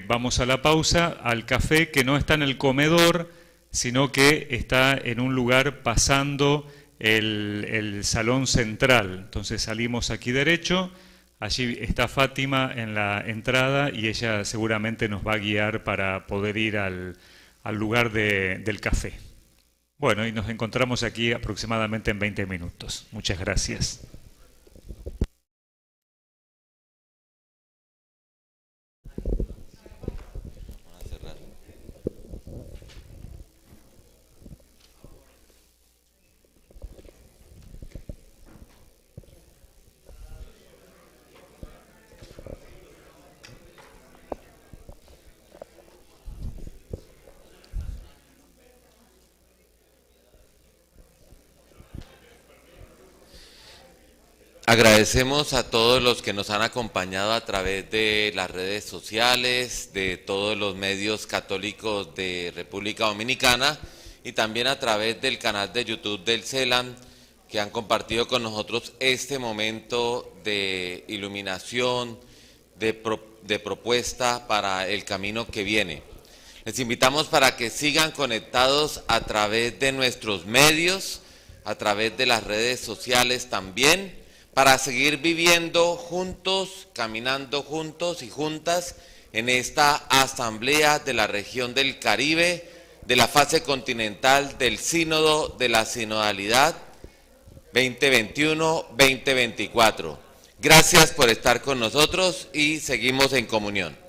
vamos a la pausa, al café que no está en el comedor, sino que está en un lugar pasando el salón central. Entonces salimos aquí derecho, allí está Fátima en la entrada y ella seguramente nos va a guiar para poder ir al lugar del café. Bueno, y nos encontramos aquí aproximadamente en 20 minutos. Muchas gracias. Agradecemos a todos los que nos han acompañado a través de las redes sociales, de todos los medios católicos de República Dominicana y también a través del canal de YouTube del CELAM, que han compartido con nosotros este momento de iluminación, de propuesta para el camino que viene. Les invitamos para que sigan conectados a través de nuestros medios, a través de las redes sociales también, para seguir viviendo juntos, caminando juntos y juntas en esta asamblea de la región del Caribe, de la fase continental del Sínodo de la Sinodalidad 2021-2024. Gracias por estar con nosotros y seguimos en comunión.